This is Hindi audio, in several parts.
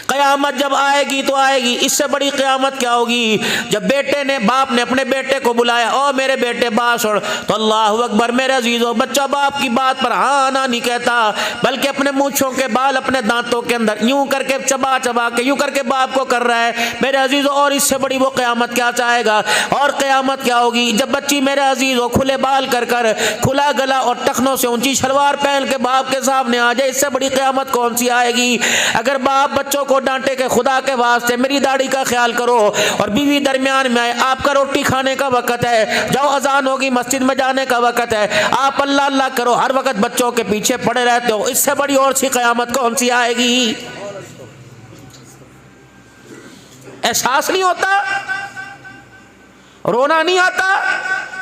क़यामत जब आएगी तो आएगी, इससे बड़ी क़यामत क्या होगी? जब बेटे ने, बाप ने अपने बेटे को बुलाया, ओ मेरे बेटे बात सुन, तो अल्लाह अकबर मेरे अजीज़ों, बच्चा बाप की बात पर हाँ ना नहीं कहता, बल्कि अपने मूँछों के बाल अपने दांतों के अंदर यूं करके चबा चबा के यूं करके बाप को कर रहा है मेरे अजीज़ों। और इससे बड़ी वो क़यामत क्या चाहेगा? और क़यामत क्या होगी जब बच्ची मेरे अजीज़ों खुले बाल कर कर, खुला गला और टखनों से ऊंची शलवार पहन के बाप के सामने आ जाए। इससे बड़ी क़यामत कौन सी आएगी? अगर बाप बच्चों को डांटे के खुदा के वास्ते मेरी दाढ़ी का ख्याल करो, और बीवी दरमियान में आए, आपका रोटी खाने का वक्त है, जाओ अजान होगी मस्जिद में जाने का वक्त है, आप अल्लाह अल्लाह करो, हर वक्त बच्चों के पीछे पड़े रहते हो, इससे बड़ी और सी क़यामत कौन सी आएगी? एहसास नहीं होता? रोना नहीं आता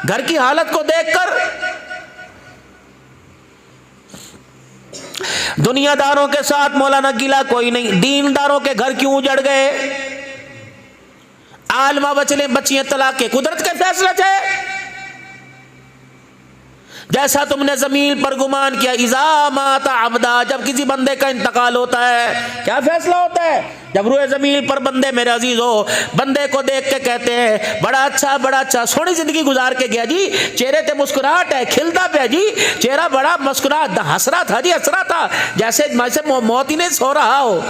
घर की हालत को देखकर? दुनियादारों के साथ मौलाना गिला कोई नहीं, दीनदारों के घर क्यों उजड़ गए? आलमा बचले बच्चियां तलाक के कुदरत के फैसले थे। जैसा तुमने जमीन पर गुमान किया, इज़ा माता अब्दा, जब किसी बंदे का इंतकाल होता है क्या फैसला होता है? जब रूए जमीन पर बंदे मेरे अजीज हो, बंदे को देख के कहते हैं बड़ा अच्छा सोहनी जिंदगी गुजार के गया जी, चेहरे पे मुस्कुराहट है, खिलता पे जी चेहरा, बड़ा मुस्कुराहट, हंस रहा था जी, हंस रहा था जैसे मौत ही नहीं सो रहा हो।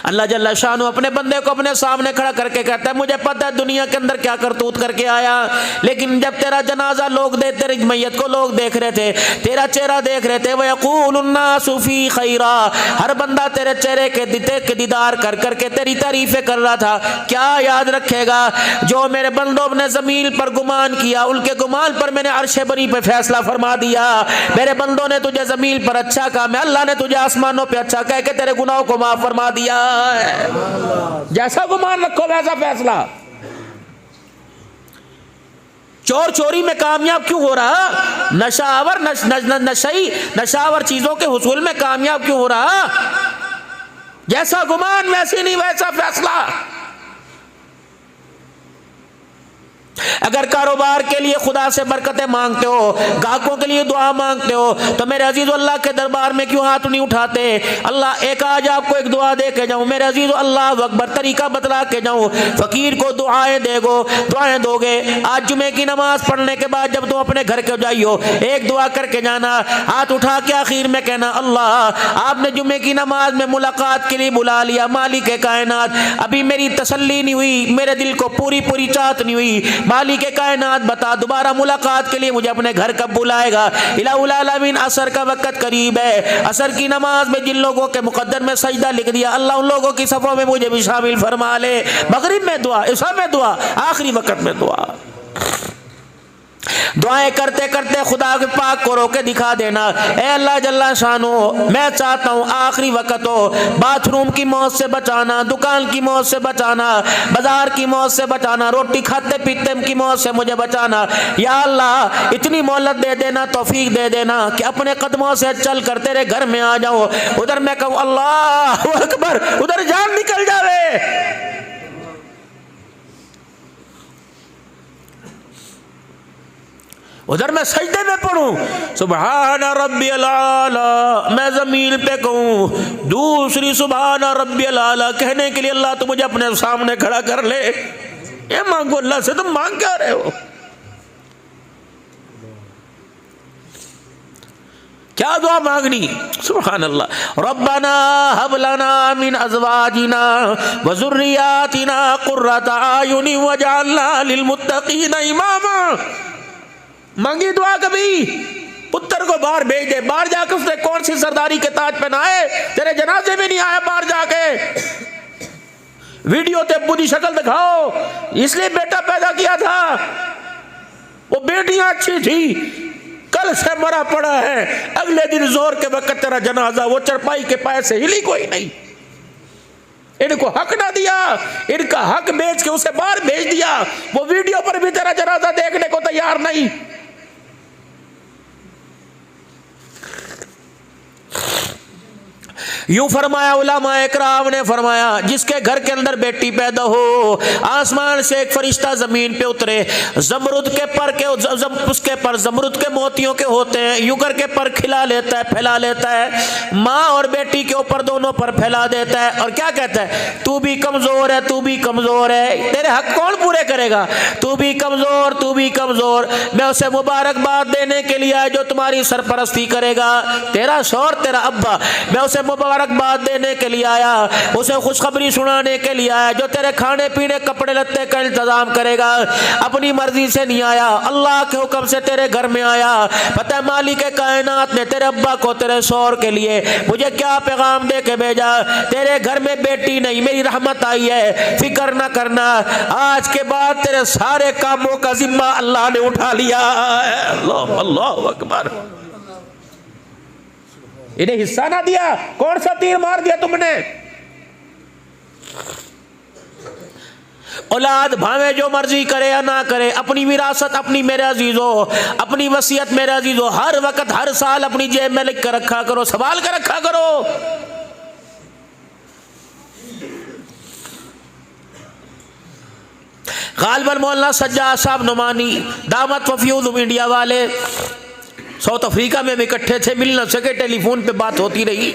अल्लाह जल्ला शानु अपने बंदे को अपने सामने खड़ा करके कहता है मुझे पता है दुनिया के अंदर क्या करतूत करके आया, लेकिन जब तेरा जनाजा लोग दे, तेरी मैयत को लोग देख रहे थे, तेरा चेहरा देख रहे थे, वयक़ूलुन्नासु फ़ी खैरा, हर बंदा तेरे चेहरे के दीदार कर करके तेरी तारीफें कर रहा था। क्या याद रखेगा? जो मेरे बंदों ने ज़मीन पर गुमान किया, उनके गुमान पर मैंने अर्श बरी पे फैसला फरमा दिया। मेरे बंदों ने तुझे ज़मीन पर अच्छा कहा, मैं अल्लाह ने तुझे आसमानों पर अच्छा कह के तेरे गुनाहों को माफ़ फरमा दिया। जैसा गुमान रखो वैसा फैसला। चोर चोरी में कामयाब क्यों हो रहा? नशावर चीजों के हुसूल में कामयाब क्यों हो रहा? जैसा गुमान वैसी नहीं वैसा फैसला। अगर कारोबार के लिए खुदा से बरकतें मांगते हो, गाहकों के लिए दुआ मांगते हो, तो मेरे अजीज अल्लाह के दरबार में क्यों हाथ नहीं उठाते? अल्लाह एक आज आपको एक दुआ दे के जाऊं मेरे अजीज, अल्लाह अकबर तरीका बतला के जाऊं, फकीर को दुआएं दोगे। आज जुमे की नमाज पढ़ने के बाद जब तुम अपने घर के जाइयो, एक दुआ करके जाना, हाथ उठा के आखिर में कहना अल्लाह आपने जुमे की नमाज में मुलाकात के लिए बुला लिया, मालिक कायनात अभी मेरी तसल्ली नहीं हुई, मेरे दिल को पूरी चाहत नहीं हुई, मालिक कायनात बता दोबारा मुलाकात के लिए मुझे अपने घर कब बुलाएगा? इलाहुल आलमीन असर का वक्त करीब है, असर की नमाज में जिन लोगों के मुकद्दर में सजदा लिख दिया, अल्लाह उन लोगों की सफ़ों में मुझे भी शामिल फरमा ले। मगरिब में दुआ, इशा में दुआ, आखिरी वक्त में दुआ। दुआएं करते करते खुदा के पाक को रोके दिखा देना, ए अल्लाह जल्ला शानो मैं चाहता हूँ आखिरी वक्त हो, बाथरूम की मौत से बचाना, दुकान की मौत से बचाना, बाजार की मौत से बचाना, रोटी खाते पीते की मौत से मुझे बचाना। या अल्लाह इतनी मोहलत दे देना, तौफीक दे देना कि अपने कदमों से चल कर तेरे घर में आ जाऊँ, उधर मैं कहूँ अल्लाह अकबर, उधर जान निकल जावे। उधर मैं सजदे में पढ़ूं सुबहान रब्बियल आला, मैं जमीन पे कहूं दूसरी सुबहान रब्बियल आला कहने के लिए अल्लाह तो मुझे अपने सामने खड़ा कर ले। ये मांगो अल्लाह से, तुम मांग क्या रहे हो? क्या दुआ मांगनी? सुभान अल्लाह। रब्बना हब लना मिन अज़वाजिना व ज़ुर्रियातिना क़ुर्रता आयुनि वजअलना लिलमुत्तक़ीना इमामा। मांगी दुआ कभी? पुत्र को बाहर भेज दे, बाहर जाकर उसने कौन सी सरदारी के ताज पहनाए, तेरे जनाजे में नहीं आया, बाहर जाके वीडियो ते बुरी शक्ल दिखाओ, इसलिए बेटा पैदा किया था, वो बेटियां अच्छी थी, कल से मरा पड़ा है, अगले दिन जोर के वक्त तेरा जनाजा, वो चरपाई के पाए से हिली कोई नहीं। इनको हक ना दिया, इनका हक बेच के उसे बाहर भेज दिया, वो वीडियो पर भी तेरा जनाजा देखने को तैयार नहीं। यूं फरमाया उलमाए इकराम ने फरमाया, जिसके घर के अंदर बेटी पैदा हो, आसमान से एक फरिश्ता जमीन पे उतरे, जमरुद के पर के उसके पर जमरुद के मोतियों के होते हैं, यूं करके पर खिला लेता है, फैला लेता है, माँ और बेटी के ऊपर दोनों पर फैला देता है और क्या कहता है, तू भी कमजोर है, तू भी कमजोर है, तेरे हक कौन पूरे करेगा, तू भी कमजोर, तू भी कमजोर, मैं उसे मुबारकबाद देने के लिए आया जो तुम्हारी सरपरस्ती करेगा, तेरा शौहर तेरा अब्बा, मैं उसे मुबारकबाद देने के लिए आया, उसे खुशखबरी सुनाने के लिए आया जो तेरे खाने पीने कपड़े लत्ते का इंतजाम करेगा, अपनी मर्जी से नहीं आया, अल्लाह के हुक्म से तेरे घर में आया। पता है मालिक कायनात ने तेरे अब्बा को तेरे शौहर के लिए मुझे क्या पैगाम दे के भेजा, तेरे घर में बेटी नहीं मेरी रहमत आई है, फिक्र ना करना, आज के बाद तेरे सारे कामों का जिम्मा अल्लाह ने उठा लिया। अल्लाह अल्लाह अकबर। इन्हें हिस्सा ना दिया, कौन सा तीर मार दिया तुमने। औलाद भावे जो मर्जी करे या ना करे, अपनी विरासत अपनी मेरे अजीजो, अपनी वसीयत मेरे अजीजो, हर वक्त हर साल अपनी जेब में लिख कर रखा करो, संभाल कर रखा करो। गालिबन मौलाना सज्जाद साहब नुमानी दामत वफयूद इंडिया वाले साउथ अफ्रीका में इकट्ठे थे, मिल न सके, टेलीफोन पे बात होती रही।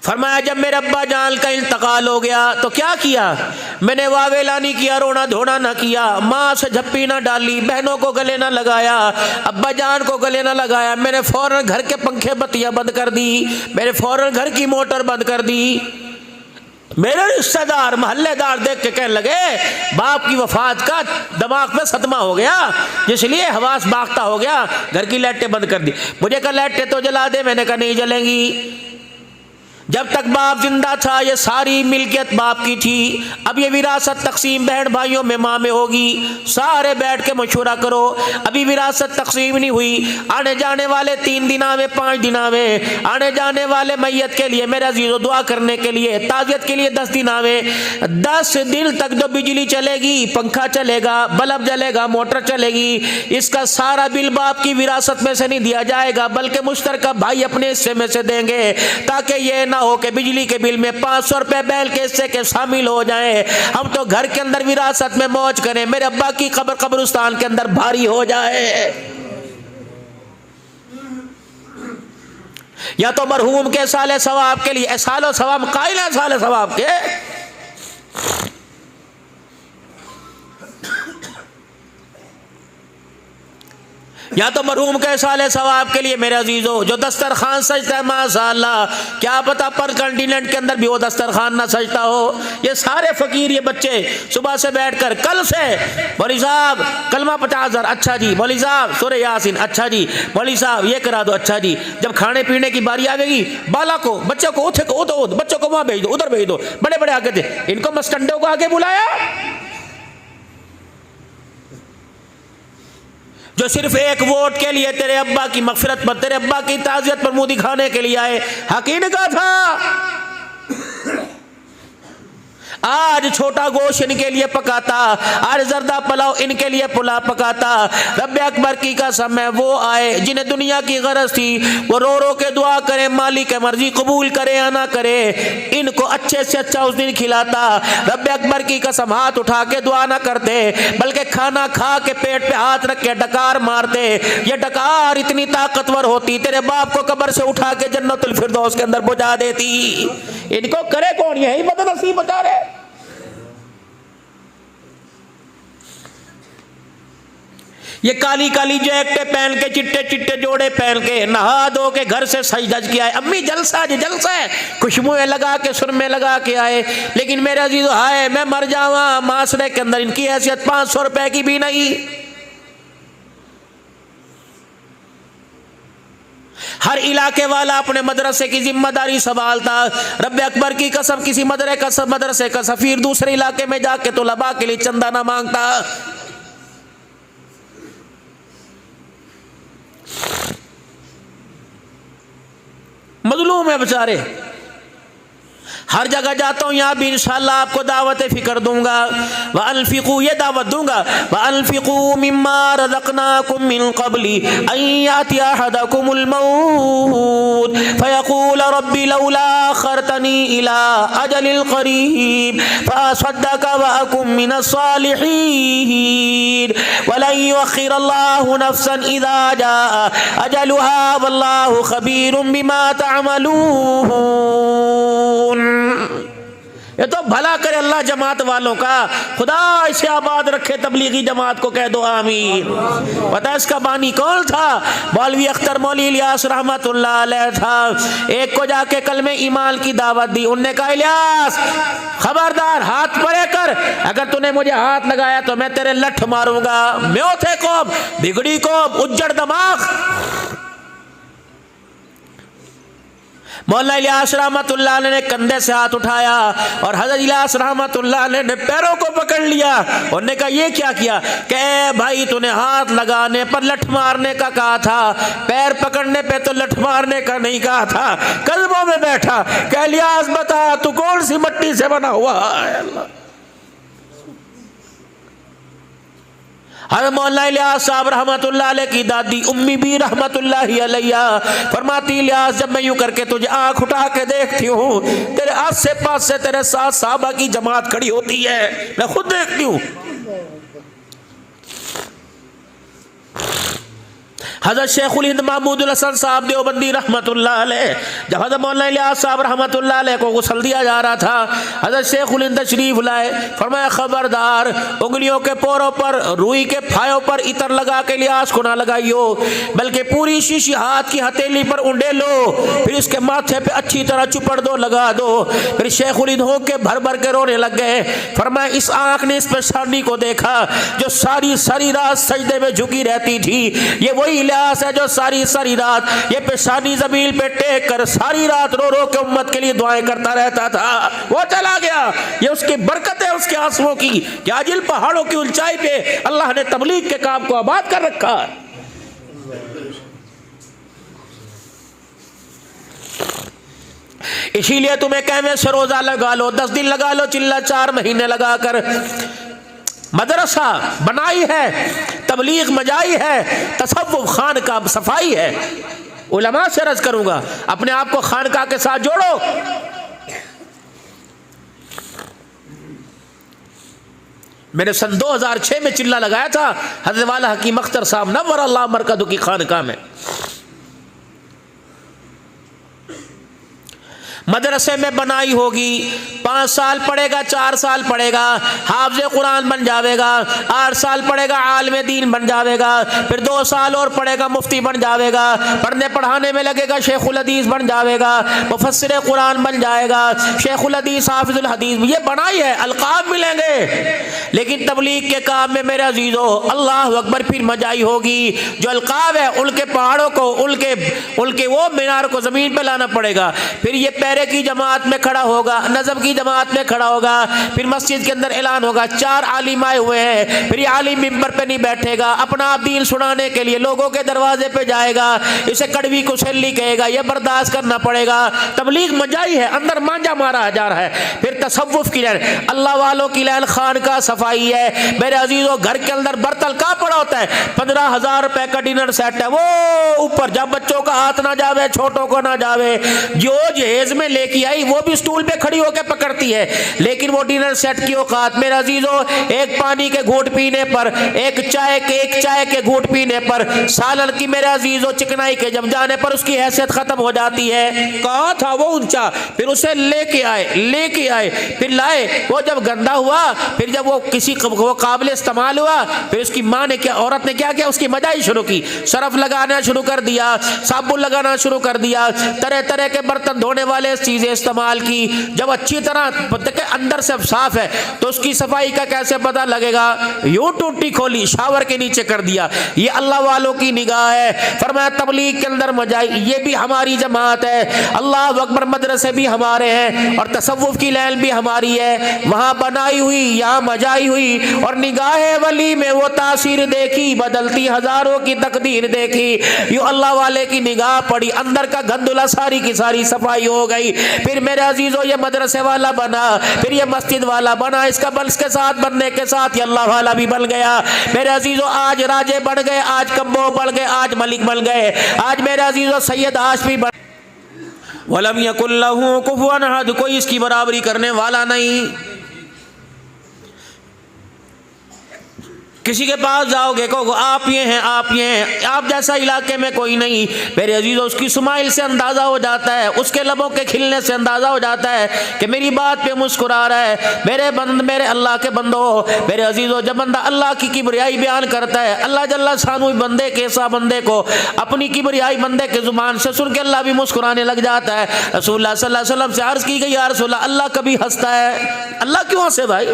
फरमाया जब मेरे अब्बा जान का इंतकाल हो गया तो क्या किया, मैंने वावेला नहीं किया, रोना धोना ना किया, माँ से झप्पी ना डाली, बहनों को गले ना लगाया, अब्बा जान को गले ना लगाया, मैंने फौरन घर के पंखे बत्तियां बंद कर दी, मैंने फौरन घर की मोटर बंद कर दी। मेरे रिश्तेदार मोहल्लेदार देख के कहने लगे बाप की वफात का दिमाग में सदमा हो गया, इसलिए हवास बाख्ता हो गया, घर की लाइटें बंद कर दी। मुझे कहा लाइटें तो जला दे, मैंने कहा नहीं जलेंगी। जब तक बाप जिंदा था ये सारी मिल्कियत बाप की थी, अब ये विरासत तकसीम बहन भाइयों में माँ में होगी, सारे बैठ के मशवरा करो, अभी विरासत तकसीम नहीं हुई, आने जाने वाले 3 दिना में 5 दिना में, आने जाने वाले मैयत के लिए मेरा जीरो दुआ करने के लिए ताज़ियत के लिए 10 दिना में, 10 दिन तक जो बिजली चलेगी, पंखा चलेगा, बल्ब जलेगा, मोटर चलेगी, इसका सारा बिल बाप की विरासत में से नहीं दिया जाएगा, बल्कि मुश्तरका भाई अपने हिस्से में से देंगे, ताकि ये ना हो कि बिजली के बिल में 500 रुपए बैल के हिस्से के शामिल हो जाए, हम तो घर के अंदर विरासत में मौज करें, मेरे अब्बा की कब्र कब्रिस्तान के अंदर भारी हो जाए। या तो मरहूम के साले सवाब के लिए, सालो सवाब कायला साले सवाब के, या तो मरहूम के साले सवाब के लिए मेरे अजीजों जो दस्तरखान सजता है माशाअल्लाह, क्या पता पर कंटिनेंट के अंदर भी वो दस्तरखान ना सजता हो। ये सारे फकीर ये बच्चे सुबह से बैठकर कल से मौलवी साहब कलमा 50,000 अच्छा जी, मौलवी साहब सूरह यासीन अच्छा जी, मौलवी साहब ये करा दो अच्छा जी, जब खाने पीने की बारी आवेगी बाला को बच्चों को उठे को दो, बच्चों को वहां भेज दो, उधर भेज दो, बड़े बड़े आगे थे, इनको मस्टंडों को आगे बुलाया जो सिर्फ एक वोट के लिए तेरे अब्बा की मगफिरत पर, तेरे अब्बा की ताज़ियत पर मुंह दिखाने के लिए आए। हकीम का था आज छोटा गोश्त इनके लिए पकाता, आज जर्दा पुलाव इनके लिए पुलाव पकाता। रब्बे अकबर की कसम है वो आए जिन्हें दुनिया की गरज थी, वो रो रो के दुआ करे मालिक मर्जी कबूल करे या ना करे, इनको अच्छे से अच्छा उस दिन खिलाता। रब्बे अकबर की कसम हाथ उठा के दुआ ना करते, बल्कि खाना खा के पेट पे हाथ रख के डकार मारते। ये डकार इतनी ताकतवर होती तेरे बाप को कब्र से उठा के जन्नतुल फिरदौस के अंदर पहुंचा देती। इनको करे कौन, यही बदनसीब बता रहे। ये काली काली जैकेटें पहन के, चिट्टे चिट्टे जोड़े पहन के, नहा धो के घर से सज धज के आए, अम्मी जलसा जी जलसा है, खुशबुएं लगा के सुरमे लगा के आए। लेकिन मेरे अजीजों हाय मैं मर जावा, माशरे के अंदर इनकी हैसियत 500 रुपए की भी नहीं। हर इलाके वाला अपने मदरसे की जिम्मेदारी संभालता। रब्बे अकबर की कसम किसी मदरसे का सफीर दूसरे इलाके में जाके तुलबा के लिए चंदा ना मांगता। मजलूम है बेचारे, हर जगह जाता हूँ, यहाँ भी इंशाअल्लाह आपको दावत फ़िक्र दूंगा। व अनफ़िक़ू, ये दावत दूंगा। व अनफ़िक़ू मिम्मा रज़क़नाकुम मिन क़ब्ली अन यातिया अहदकुमुल मौत फ़यक़ूल रब्बी लौला अख़रतनी इला अजलिल क़रीब फ़असद्दक़ व अकुम मिनस सालिहीन वलन युअख़्ख़िरल्लाहु नफ़्सन इज़ा जाअ अजलुहा वल्लाहु ख़बीरुम बिमा तअमलून। ये तो भला करे अल्लाह जमात वालों का, खुदा इसे आबाद रखे। तबलीगी जमात को कह दो आमीन। पता है इसका बानी कौन था? मौलवी अख्तर मौली इलियास रहमतुल्लाह अलैह था। एक को जाके कलमे ईमान की दावत दी। उनने कहा इलियास खबरदार, हाथ परे कर, अगर तूने मुझे हाथ लगाया तो मैं तेरे लठ मारूंगा। म्यों थे कौम, बिगड़ी कौम, उज्जड़ दिमाग। मौलाना इलियास रहमतुल्लाह अलैह ने कंधे से हाथ उठाया और हज़रत इलियास रहमतुल्लाह अलैह ने पैरों को पकड़ लिया। उन्होंने कहा ये क्या किया? कहे भाई तूने हाथ लगाने पर लठ मारने का कहा था, पैर पकड़ने पे तो लठ मारने का नहीं कहा था। कदमों में बैठा। कह इलियास बता तू कौन सी मिट्टी से बना हुआ है? अल्लाह। हज़रत मौलाना इलियास साहब रहमतुल्लाह अलैह की दादी उम्मी भी रहमतुल्लाह अलैहा फरमाती, इलियास जब मैं यूं करके तुझे आंख उठा के देखती हूँ, तेरे आसे पास से तेरे साथ साहबा की जमात खड़ी होती है, मैं खुद देखती हूँ। हज़रत शेखुल हिंद महमूदुल हसन साहब देवबंदी रहमतुल्लाह अलैह, जब हज़रत मौलाना इलियास साहब रहमतुल्लाह अलैह को गुस्ल दिया जा रहा था, हज़रत शेखुल हिंद तशरीफ लाए। फरमाया खबरदार, उंगलियों के पोरों पर, रुई के फायों पर इतर लगा के इलियास को ना लगाइयो, बल्कि पूरी शीशी हाथ की हथेली पर उंडे लो, फिर इसके माथे पे अच्छी तरह चुपड़ दो, लगा दो। फिर शेखुल हिंद हो के भर भर के रोने लग गए। फरमाया इस आँख ने इस पेशानी को देखा जो सारी सारी रात सजदे में झुकी रहती थी। ये वही इलियास है जो सारी सारी रात ये पेशानी जमीन पे टेक कर सारी रात रो रो के उम्मत के लिए दुआएं करता रहता था। वो चला गया, ये उसकी बरकत है, उसके आंसुओं की। क्या जिन पहाड़ों की ऊंचाई पे अल्लाह ने तबलीग के काम को आबाद कर रखा। इसीलिए तुम्हें कहने से रोजा लगा लो, 10 दिन लगा लो, चिल्ला 4 महीने लगा कर मदरसा बनाई है, तबलीग मजाई है, तसव्वुफ खान का सफाई है। उलमा से अर्ज करूंगा अपने आप को खानका के साथ जोड़ो। मैंने सन 2006 में चिल्ला लगाया था हज़रत वाला हकीम अख्तर साहब नव्वर अल्लाह मरकज़ की खानका में। मदरसे में बनाई होगी, 5 साल पढ़ेगा, 4 साल पढ़ेगा, हाफ़िज़ कुरान बन जाएगा, 8 साल पढ़ेगा, आलिम दीन बन जाएगा, फिर 2 साल और पढ़ेगा, मुफ्ती बन जाएगा, पढ़ने पढ़ाने में लगेगा, शेखुल हदीस बन जाएगा, मुफस्सिर कुरान बन जाएगा, शेखुल हदीस, हाफिजुल हदीस। ये बनाई है, अलकाब मिलेंगे। लेकिन तबलीग के काम में मेरे अजीज़ों अल्लाह अकबर फिर मजाई होगी। जो अलकाब है उनके पहाड़ों को, उनके वो मीनार को ज़मीन पर लाना पड़ेगा। फिर ये पैरे की जमात में खड़ा होगा, नज़म की जमात में खड़ा होगा, फिर मस्जिद के अंदर ऐलान होगा 4 आलिम आए हुए हैं। फिर ये आलिम मिंबर पे नहीं बैठेगा, अपना दीन सुनाने के लिए लोगों के दरवाजे पे जाएगा, इसे कड़वी कुसैली कहेगा, ये बर्दाश्त करना पड़ेगा। तबलीग मजाई है, अंदर मांझा मारा जा रहा है। फिर तसव्वुफ की लाइन, अल्लाह वालों की लाइन, खान का सफाई है। मेरे अजीजों घर के अंदर बर्तन कहाँ पड़ा होता है? 15,000 रुपए का डिनर सेट है, वो ऊपर जब बच्चों का हाथ ना जावे, छोटों को ना जावे, जो जहेज में लेके आई वो भी स्टूल पे खड़ी होकर पकड़ती है। लेकिन वो डिनर सेट की औकात मेरे अजीजों, एक पानी के घूंट पीने पर, एक चाय के घूंट पीने पर, सालन की मेरे अजीजों चिकनाई के जम जाने पर उसकी हैसियत खत्म हो जाती है। कहाँ था वो ऊंचा? फिर उसे लेके आए, फिर लाए, वो जब गंदा हुआ, फिर जब वो किसी वो काबिल इस्तेमाल हुआ, फिर उसकी माँ ने क्या, औरत ने क्या किया, उसकी मजाई शुरू की, सरफ लगाना शुरू कर दिया, साबुन लगाना शुरू कर दिया, तरह तरह के बर्तन धोने वाले चीजें इस्तेमाल की। जब अच्छी तरह अंदर से साफ है तो उसकी सफाई का कैसे पता लगेगा? यूं टूटी खोली, शावर के नीचे कर दिया। ये अल्लाह वालों की निगाह है। फरमाया तबलीग के अंदर मजाई, ये भी हमारी जमात है। अल्लाह अकबर मदरसे भी हमारे हैं और तसव्वुफ की लाइन भी हमारी है। वहां बनाई हुई, यहाँ मजाई हुई, और निगाह वली में वो तासीर देखी, बदलती हजारों की तकदीर देखी। यूं अल्लाह वाले की निगाह पड़ी, अंदर का गंदुला सारी की सारी सफाई हो गई। गई। फिर मेरे अजीजों ये मदरसे वाला बना, फिर ये मस्जिद वाला बना, इसका बल के साथ बनने के साथ ये अल्लाह वाला भी बन गया। मेरे अजीजों आज राजे बन गए, आज कब्बो बन गए, आज मलिक बन गए, आज मेरे अजीजों सैयद हाशमी बन। वलम यकुल लहू कुफुवन अहद, कोई इसकी बराबरी करने वाला नहीं। किसी के पास जाओगे कहोगे आप ये हैं, आप ये हैं, आप जैसा इलाके में कोई नहीं। मेरे अजीजों उसकी स्माइल से अंदाज़ा हो जाता है, उसके लबों के खिलने से अंदाज़ा हो जाता है कि मेरी बात पे मुस्कुरा रहा है। मेरे अल्लाह के बंदो, मेरे अजीजों, जब बंदा अल्लाह की किबरियाई बयान करता है, अल्लाह जल्ला शानु बंदे के ऐसा बंदे को अपनी किबरियाई बंदे के ज़ुबान से सुन के अल्लाह भी मुस्कुराने लग जाता है। रसूलुल्लाह सल्लल्लाहु अलैहि वसल्लम से अर्ज़ की गई, या रसूलल्लाह अल्लाह कभी हंसता है? अल्लाह क्यों हंसे भाई?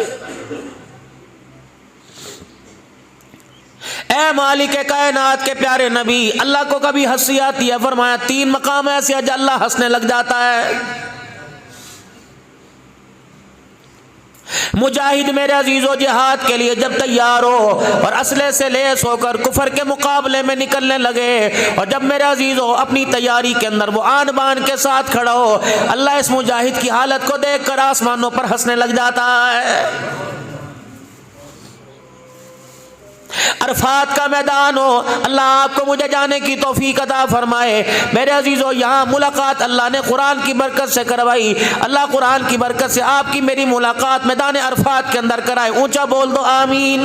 ए मालिक कायनात के प्यारे नबी, अल्लाह को कभी हंसी आती है? फरमाया 3 मकाम ऐसे है अल्लाह हंसने लग जाता है। मुजाहिद मेरे अजीजों जिहाद के लिए जब तैयार हो और असले से लेस होकर कुफर के मुकाबले में निकलने लगे, और जब मेरे अजीजों अपनी तैयारी के अंदर वो आन बान के साथ खड़ा हो, अल्लाह इस मुजाहिद की हालत को देखकर आसमानों पर हंसने लग जाता है। अरफात का मैदान हो, अल्लाह आपको मुझे जाने की तौफीक अता फरमाए। मेरे अजीजों यहाँ मुलाकात अल्लाह ने कुरान की बरकत से करवाई। अल्लाह कुरान की बरकत से आपकी मेरी मुलाकात मैदान अरफात के अंदर कराए। ऊंचा बोल दो आमीन।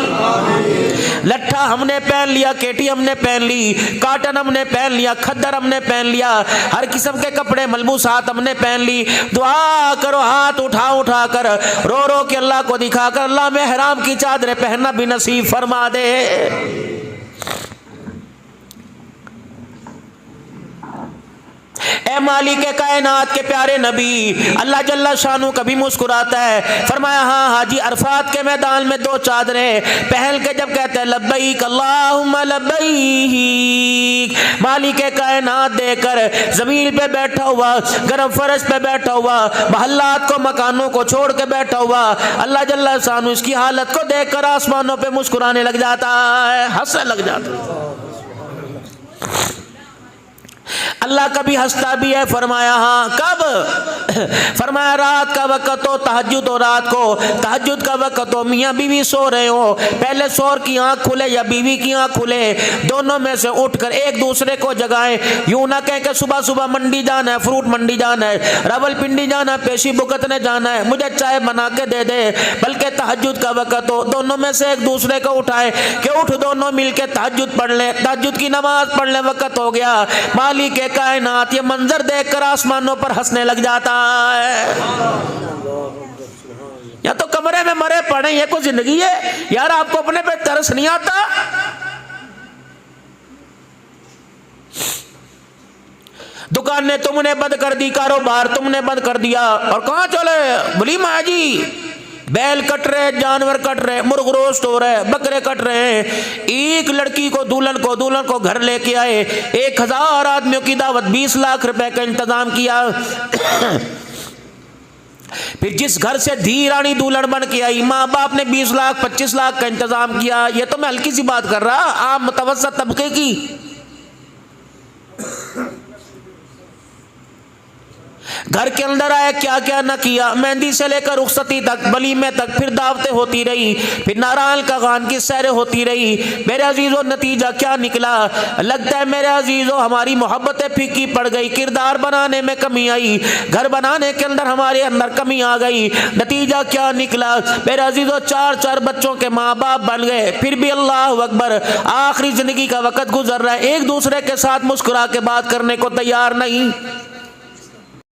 लट्ठा हमने पहन लिया, केटी हमने पहन ली, काटन हमने पहन लिया, खद्दर हमने पहन लिया, हर किस्म के कपड़े मलबूसात हमने पहन ली। दुआ करो हाथ उठा उठा कर, रो रो के अल्लाह को दिखा कर, अल्लाह में हराम की चादरें पहनना भी नसीब फरमा दे। ए मालिक कायनात के प्यारे नबी, अल्लाह जल्ला शानू कभी मुस्कुराता है। फरमाया हाँ हाजी, अरफात के मैदान में 2 चादरें पहन के जब कहते हैं लब्बैक अल्लाहुम्मा लब्बैक, मालिक कायनात देकर जमीन पे बैठा हुआ, गर्म फर्श पे बैठा हुआ, महल्लात को मकानों को छोड़ के बैठा हुआ, अल्लाह जल्ला शानू इसकी हालत को देखकर आसमानों पे मुस्कुराने लग जाता है, हंसने लग जाता है। अल्लाह कभी हंसता भी है। फरमाया हाँ, कब? फरमाया रात का वक्त हो, तहज्जुद हो, रात को तहज्जुद का वक्त हो, मियाँ बीवी सो रहे हो, पहले शौहर की आंख खुले या बीवी की आंख खुले, दोनों में से उठकर एक दूसरे को जगाएं। यूं ना कह के सुबह सुबह मंडी जाना है, फ्रूट मंडी जाना है, रावलपिंडी जाना है, पेशी भुगतने जाना है, मुझे चाय बना के दे दे, बल्कि तहज्जुद का वक्त हो, दोनों में से एक दूसरे को उठाए कि उठ, दोनों मिलके तहज्जुद पढ़ लें, तहज्जुद की नमाज पढ़ लें, वक्त हो गया। मालिक कायनात ये मंजर देखकर आसमानों पर हंसने लग जाता है। या तो कमरे में मरे पड़े, ये कोई जिंदगी है यार? आपको अपने पे तरस नहीं आता? दुकानें तुमने बंद कर दी, कारोबार तुमने बंद कर दिया, और कहां चले? बोली माँ जी, बैल कट रहे, जानवर कट रहे, मुर्ग रोस्ट हो रहे, बकरे कट रहे हैं। एक लड़की को दुल्हन को घर लेके आए, 1000 आदमियों की दावत, 20 लाख रुपए का इंतजाम किया। फिर जिस घर से धी रानी दुल्हन बन के आई, माँ बाप ने 20 लाख 25 लाख का इंतजाम किया। ये तो मैं हल्की सी बात कर रहा, आम मुतवस्सित तबके की। घर के अंदर आया, क्या क्या न किया, मेहंदी से लेकर रुखसती तक, वलीमे तक, फिर दावतें होती रही, फिर नारायण का खान की सैरें होती रही। मेरे अजीजों नतीजा क्या निकला? लगता है मेरे अजीजों हमारी मोहब्बतें फीकी पड़ गई, किरदार बनाने में कमी आई, घर बनाने के अंदर हमारे अंदर कमी आ गई। नतीजा क्या निकला? मेरे अजीजों 4 बच्चों के माँ बाप बन गए, फिर भी अल्लाह अकबर, आखिरी जिंदगी का वक्त गुजर रहा है, एक दूसरे के साथ मुस्कुरा के बात करने को तैयार नहीं।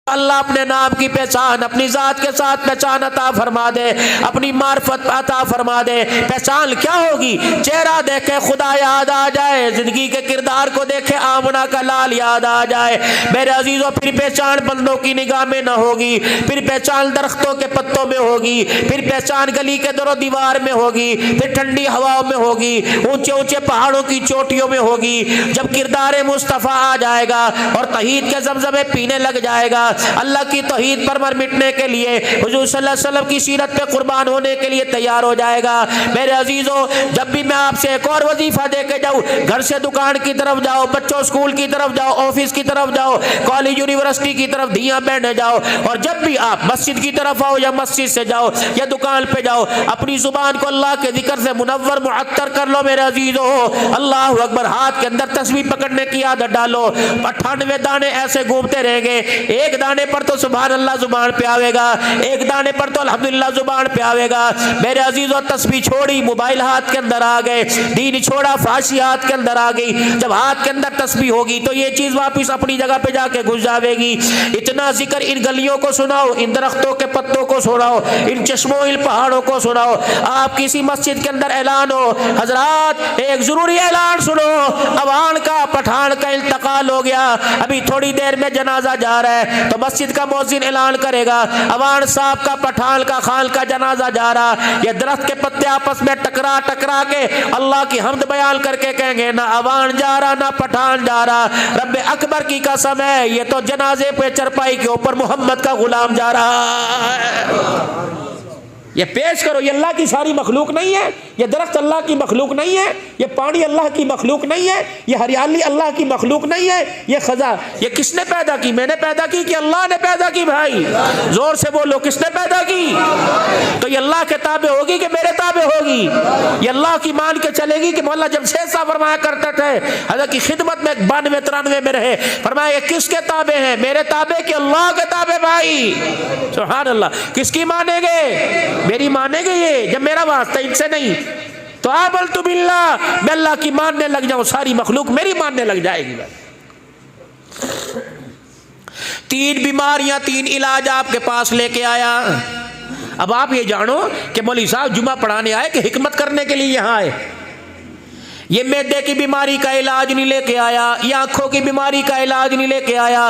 अल्लाह अपने नाम की पहचान, अपनी जात के साथ पहचान अता फरमा दे, अपनी मार्फत अता फरमा दे। पहचान क्या होगी? चेहरा देखे खुदा याद आ जाए, जिंदगी के किरदार को देखे आमना का लाल याद आ जाए। मेरे अजीजों फिर पहचान बंदों की निगाह में न होगी, फिर पहचान दरख्तों के पत्तों में होगी, फिर पहचान गली के दरो दीवार में होगी, फिर ठंडी हवाओं में होगी, ऊंचे ऊंचे पहाड़ों की चोटियों में होगी। जब किरदार मुस्तफ़ा आ जाएगा और तहीद के ज़मज़मे पीने लग जाएगा, अल्लाह की तौहीद पर मर मिटने के लिए, हुजूर सल्लल्लाहु अलैहि वसल्लम की सीरत पे कुर्बान होने के लिए तैयार हो जाएगा। मेरे अजीजों, जब भी मैं आपसे एक और वजीफा दे के जाऊँ, घर से दुकान की तरफ जाओ, बच्चों स्कूल की तरफ जाओ, ऑफिस की तरफ जाओ, कॉलेज यूनिवर्सिटी की तरफ धियां बैठने जाओ, और जब भी आप मस्जिद की तरफ आओ या मस्जिद से जाओ या दुकान पे जाओ, अपनी जुबान को अल्लाह के जिक्र से मुनव्वर मुअत्तर कर लो। मेरे अजीजों, अल्लाह अकबर, हाथ के अंदर तस्बीह पकड़ने की आदत डालो। 98 दाने ऐसे घूमते रहेंगे, एक दाने पर तो सुभान अल्लाह जुबान पे आवेगा, एक दाने पर तो अल्हम्दुलिल्लाह जुबान पे आवेगा। मेरे अजीजों, तस्बीह छोड़ी, मोबाइल हाथ के अंदर आ गए, दीन छोड़ा, फाशी हाथ के अंदर आ गई। जब हाथ के अंदर तस्बीह होगी तो ये चीज वापस अपनी जगह पे जाके घुस जाएगी। इतना जिक्र इन गलियों को सुनाओ, इन दरख्तों के पत्तों को सुनाओ, इन चश्मों, इन पहाड़ों को सुनाओ। आप किसी मस्जिद के अंदर ऐलान हो, हजरात एक जरूरी ऐलान सुनो, अवान का पठान का इंतकाल हो गया, अभी थोड़ी देर में जनाजा जा रहा है, तो मस्जिद का मौजिन ऐलान करेगा, अवान साहब का, पठान का, खान का जनाजा जा रहा। ये दरख्त के पत्ते आपस में टकरा टकरा के अल्लाह की हमद बयान करके कहेंगे, ना अवान जा रहा ना पठान जा रहा, रब्बे अकबर की कसम है, ये तो जनाजे पे चरपाई के ऊपर मोहम्मद का गुलाम जा रहा है। ये पेश करो, ये अल्लाह की सारी मखलूक नहीं है, ये दरख्त अल्लाह की मखलूक नहीं है, ये पानी अल्लाह की मखलूक नहीं है, ये हरियाली अल्लाह की मखलूक नहीं है, ये खजा ये किसने पैदा की? मैंने पैदा की कि अल्लाह ने पैदा की? भाई जोर से बोलो, किसने पैदा की? तो ये अल्लाह के ताबे होगी कि मेरे ताबे होगी? ये अल्लाह की मान के चलेगी कि मौला जमशेद साहब फरमाया करते थे, हज़रत की खिदमत में 92-93 में रहे, फरमाया ये किसके ताबे हैं? मेरे ताबे कि अल्लाह के ताबे? भाई सुभान अल्लाह, किसकी मानेंगे? मेरी मानेंगे ये, जब मेरा वास्ता इनसे नहीं तो आबल तु बिल्लाह, मैं अल्लाह की मानने लग जाऊं, सारी मखलूक मेरी मानने लग जाएगी। 3 बीमारियां, 3 इलाज आपके पास लेके आया। अब आप ये जानो कि मौलवी साहब जुमा पढ़ाने आए कि हिकमत करने के लिए यहां आए। ये मैदे की बीमारी का इलाज नहीं लेके आया, ये आंखों की बीमारी का इलाज नहीं लेके आया,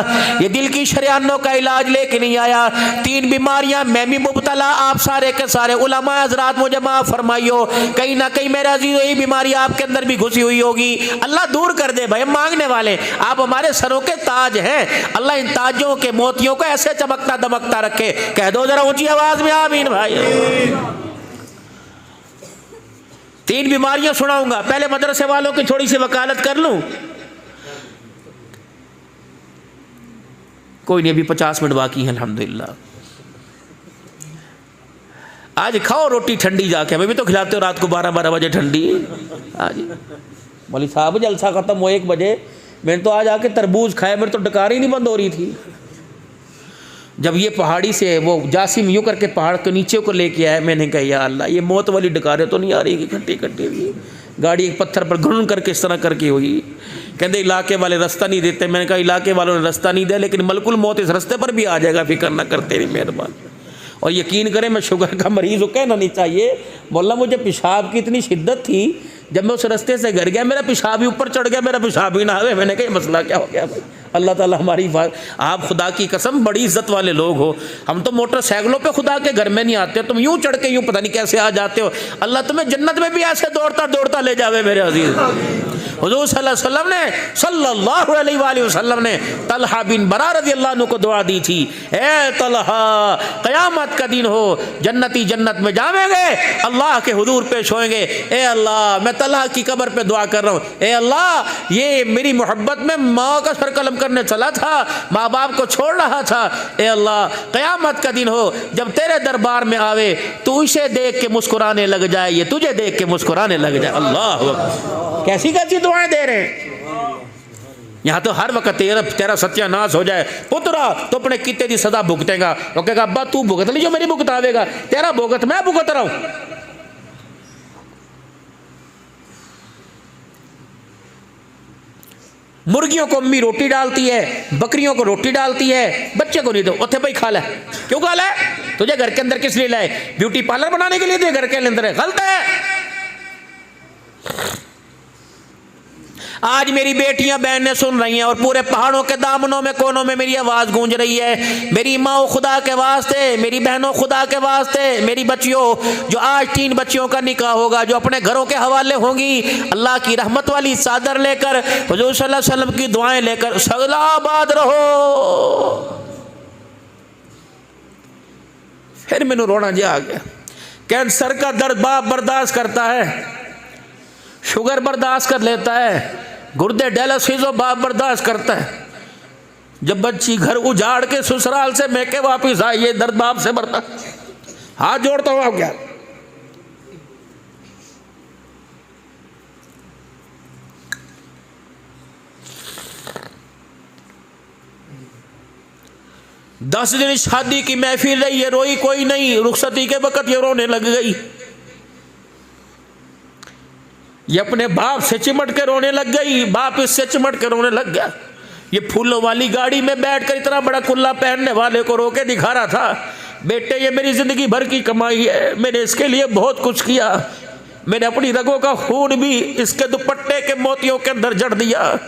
ये दिल की शरियानों का इलाज लेके नहीं आया। 3 बीमारियां मैं भी मुब्तला, आप सारे के सारे उलमा हजरात मुझे माफ फरमाइयो, कहीं ना कहीं मेरा अजीज यही बीमारी आपके अंदर भी घुसी हुई होगी। अल्लाह दूर कर दे भाई, हम मांगने वाले, आप हमारे सरों के ताज हैं, अल्लाह इन ताजों के मोतियों को ऐसे चमकता दमकता रखे। कह दो जरा ऊंची आवाज में आमीन भाई। 3 बीमारियां सुनाऊंगा, पहले मदरसे वालों की थोड़ी सी वकालत कर लूं। कोई नहीं, अभी 50 मिनट बाकी है अल्हम्दुलिल्लाह। आज खाओ रोटी ठंडी जाके, हमें भी तो खिलाते हो रात को 12-12 बजे ठंडी। आज मौलवी साहब जलसा खत्म हो 1 बजे, मैंने तो आज आके तरबूज खाया, मेरी तो डकार ही नहीं बंद हो रही थी। जब ये पहाड़ी से वो जासिम यूँ करके पहाड़ के नीचे को लेके आया, मैंने कहा या अल्लाह, ये मौत वाली डकारें तो नहीं आ रही कि खट्टी खट्टी हुई गाड़ी एक पत्थर पर घुन करके इस तरह करके हुई। कहते इलाके वाले रास्ता नहीं देते, मैंने कहा इलाके वालों ने रास्ता नहीं दिया, लेकिन मलकुल मौत इस रास्ते पर भी आ जाएगा, फिक्र ना करते नहीं मेहरबान। और यकीन करें मैं शुगर का मरीज़ हूँ, कहना नहीं चाहिए, बोला मुझे पेशाब की इतनी शिद्दत थी, जब मैं उस रास्ते से घर गया मेरा पेशाब भी ऊपर चढ़ गया, मेरा पेशाब ही ना आवे। मैंने कहा मसला क्या हो गया भाई? अल्लाह ताला हमारी बात, आप खुदा की कसम बड़ी इज्जत वाले लोग हो, हम तो मोटरसाइकिलों पे खुदा के घर में नहीं आते, तुम यूं चढ़ के यूं पता नहीं कैसे आ जाते हो। अल्लाह तुम्हें जन्नत में भी ऐसे दौड़ता दौड़ता ले जावे मेरे अजीज। हुजूर सल्लल्लाहु अलैहि वसल्लम ने तलहा बिन बरा रज़ी अल्लाह अन्हु को दुआ दी थी, ए तलहा क़यामत का दिन हो, जन्नती जन्नत में जावेंगे, अल्लाह के हुजूर पेश होएंगे, ए अल्लाह मैं तलहा की कब्र पे दुआ कर रहा हूँ, ए अल्लाह ये मेरी मोहब्बत में माँ का सर कलम करने चला था, माँ बाप को छोड़ रहा था, ए अल्लाह क़यामत का दिन हो जब तेरे दरबार में आवे, तू इसे देख के मुस्कुराने लग जाए, ये तुझे देख के मुस्कुराने लग जाए। अल्लाह कैसी कैसी दुआएं दे रहे हैं। यहाँ तो हर वक्त तेरा सत्यानाश हो जाए, पुत्रा तो अपने किते की सजा भुगतेगा, वो कहेगा अब्बा तू भुगत ली जो मेरी भुगतावेगा, तेरा भुगत मैं भुगत रहा हूँ। मुर्गियों को अम्मी रोटी डालती है, बकरियों को रोटी डालती है, बच्चे को नहीं दो, उत्थे भाई खा ले। क्यों खा ले? तुझे घर के अंदर किस लिए लाए? ब्यूटी पार्लर बनाने के लिए तुझे घर के अंदर है? गलत है। आज मेरी बेटियां बहनें सुन रही हैं और पूरे पहाड़ों के दामनों में कोनों में मेरी आवाज़ गूंज रही है, मेरी माओ खुदा के वास्ते, मेरी बहनों खुदा के वास्ते, मेरी बच्चियों जो आज 3 बच्चियों का निकाह होगा, जो अपने घरों के हवाले होंगी, अल्लाह की रहमत वाली चादर लेकर, हुजूर सल्लल्लाहु अलैहि वसल्लम की दुआएं लेकर सलाबाद रहो। फिर मैंने रोना जा आ गया। कैंसर का दर्द बाप बर्दाश्त करता है, शुगर बर्दाश्त कर लेता है, गुर्दे डायलिसिस बाप बर्दाश्त करता है। जब बच्ची घर उजाड़ के ससुराल से मैके वापिस आई, ये दर्द बाप से बर्दाश्त। हाथ जोड़ता हूं आप क्या? दस दिन शादी की महफिल रही है, रोई कोई नहीं। रुखसती के वक्त ये रोने लग गई, ये अपने बाप से चिमट के रोने लग गई, बाप इससे चिमट के रोने लग गया। ये फूलों वाली गाड़ी में बैठकर इतना बड़ा कुल्ला पहनने वाले को रोके दिखा रहा था, बेटे ये मेरी जिंदगी भर की कमाई है, मैंने इसके लिए बहुत कुछ किया, मैंने अपनी रगों का खून भी इसके दुपट्टे के मोतियों के अंदर जड़ दिया।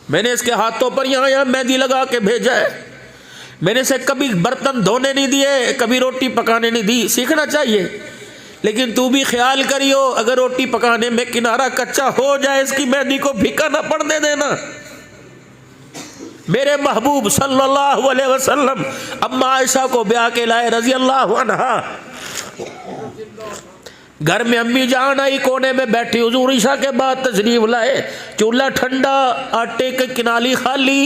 मैंने इसके हाथों पर यहाँ यहाँ मेहंदी लगा के भेजा है, मैंने इसे कभी बर्तन धोने नहीं दिए, कभी रोटी पकाने नहीं दी। सीखना चाहिए, लेकिन तू भी ख्याल करियो, अगर रोटी पकाने में किनारा कच्चा हो जाए, इसकी मेहंदी को फीका ना पड़ने देना। मेरे महबूब सल्लल्लाहु अलैहि वसल्लम अम्मा आयशा को ब्याह के लाए रजी अल्लाह अन्हा। घर में अम्मी जान आई, कोने में बैठी, हुजूर ईशा के बाद तशरीफ लाए। चूल्हा ठंडा, आटे की किनाली खाली,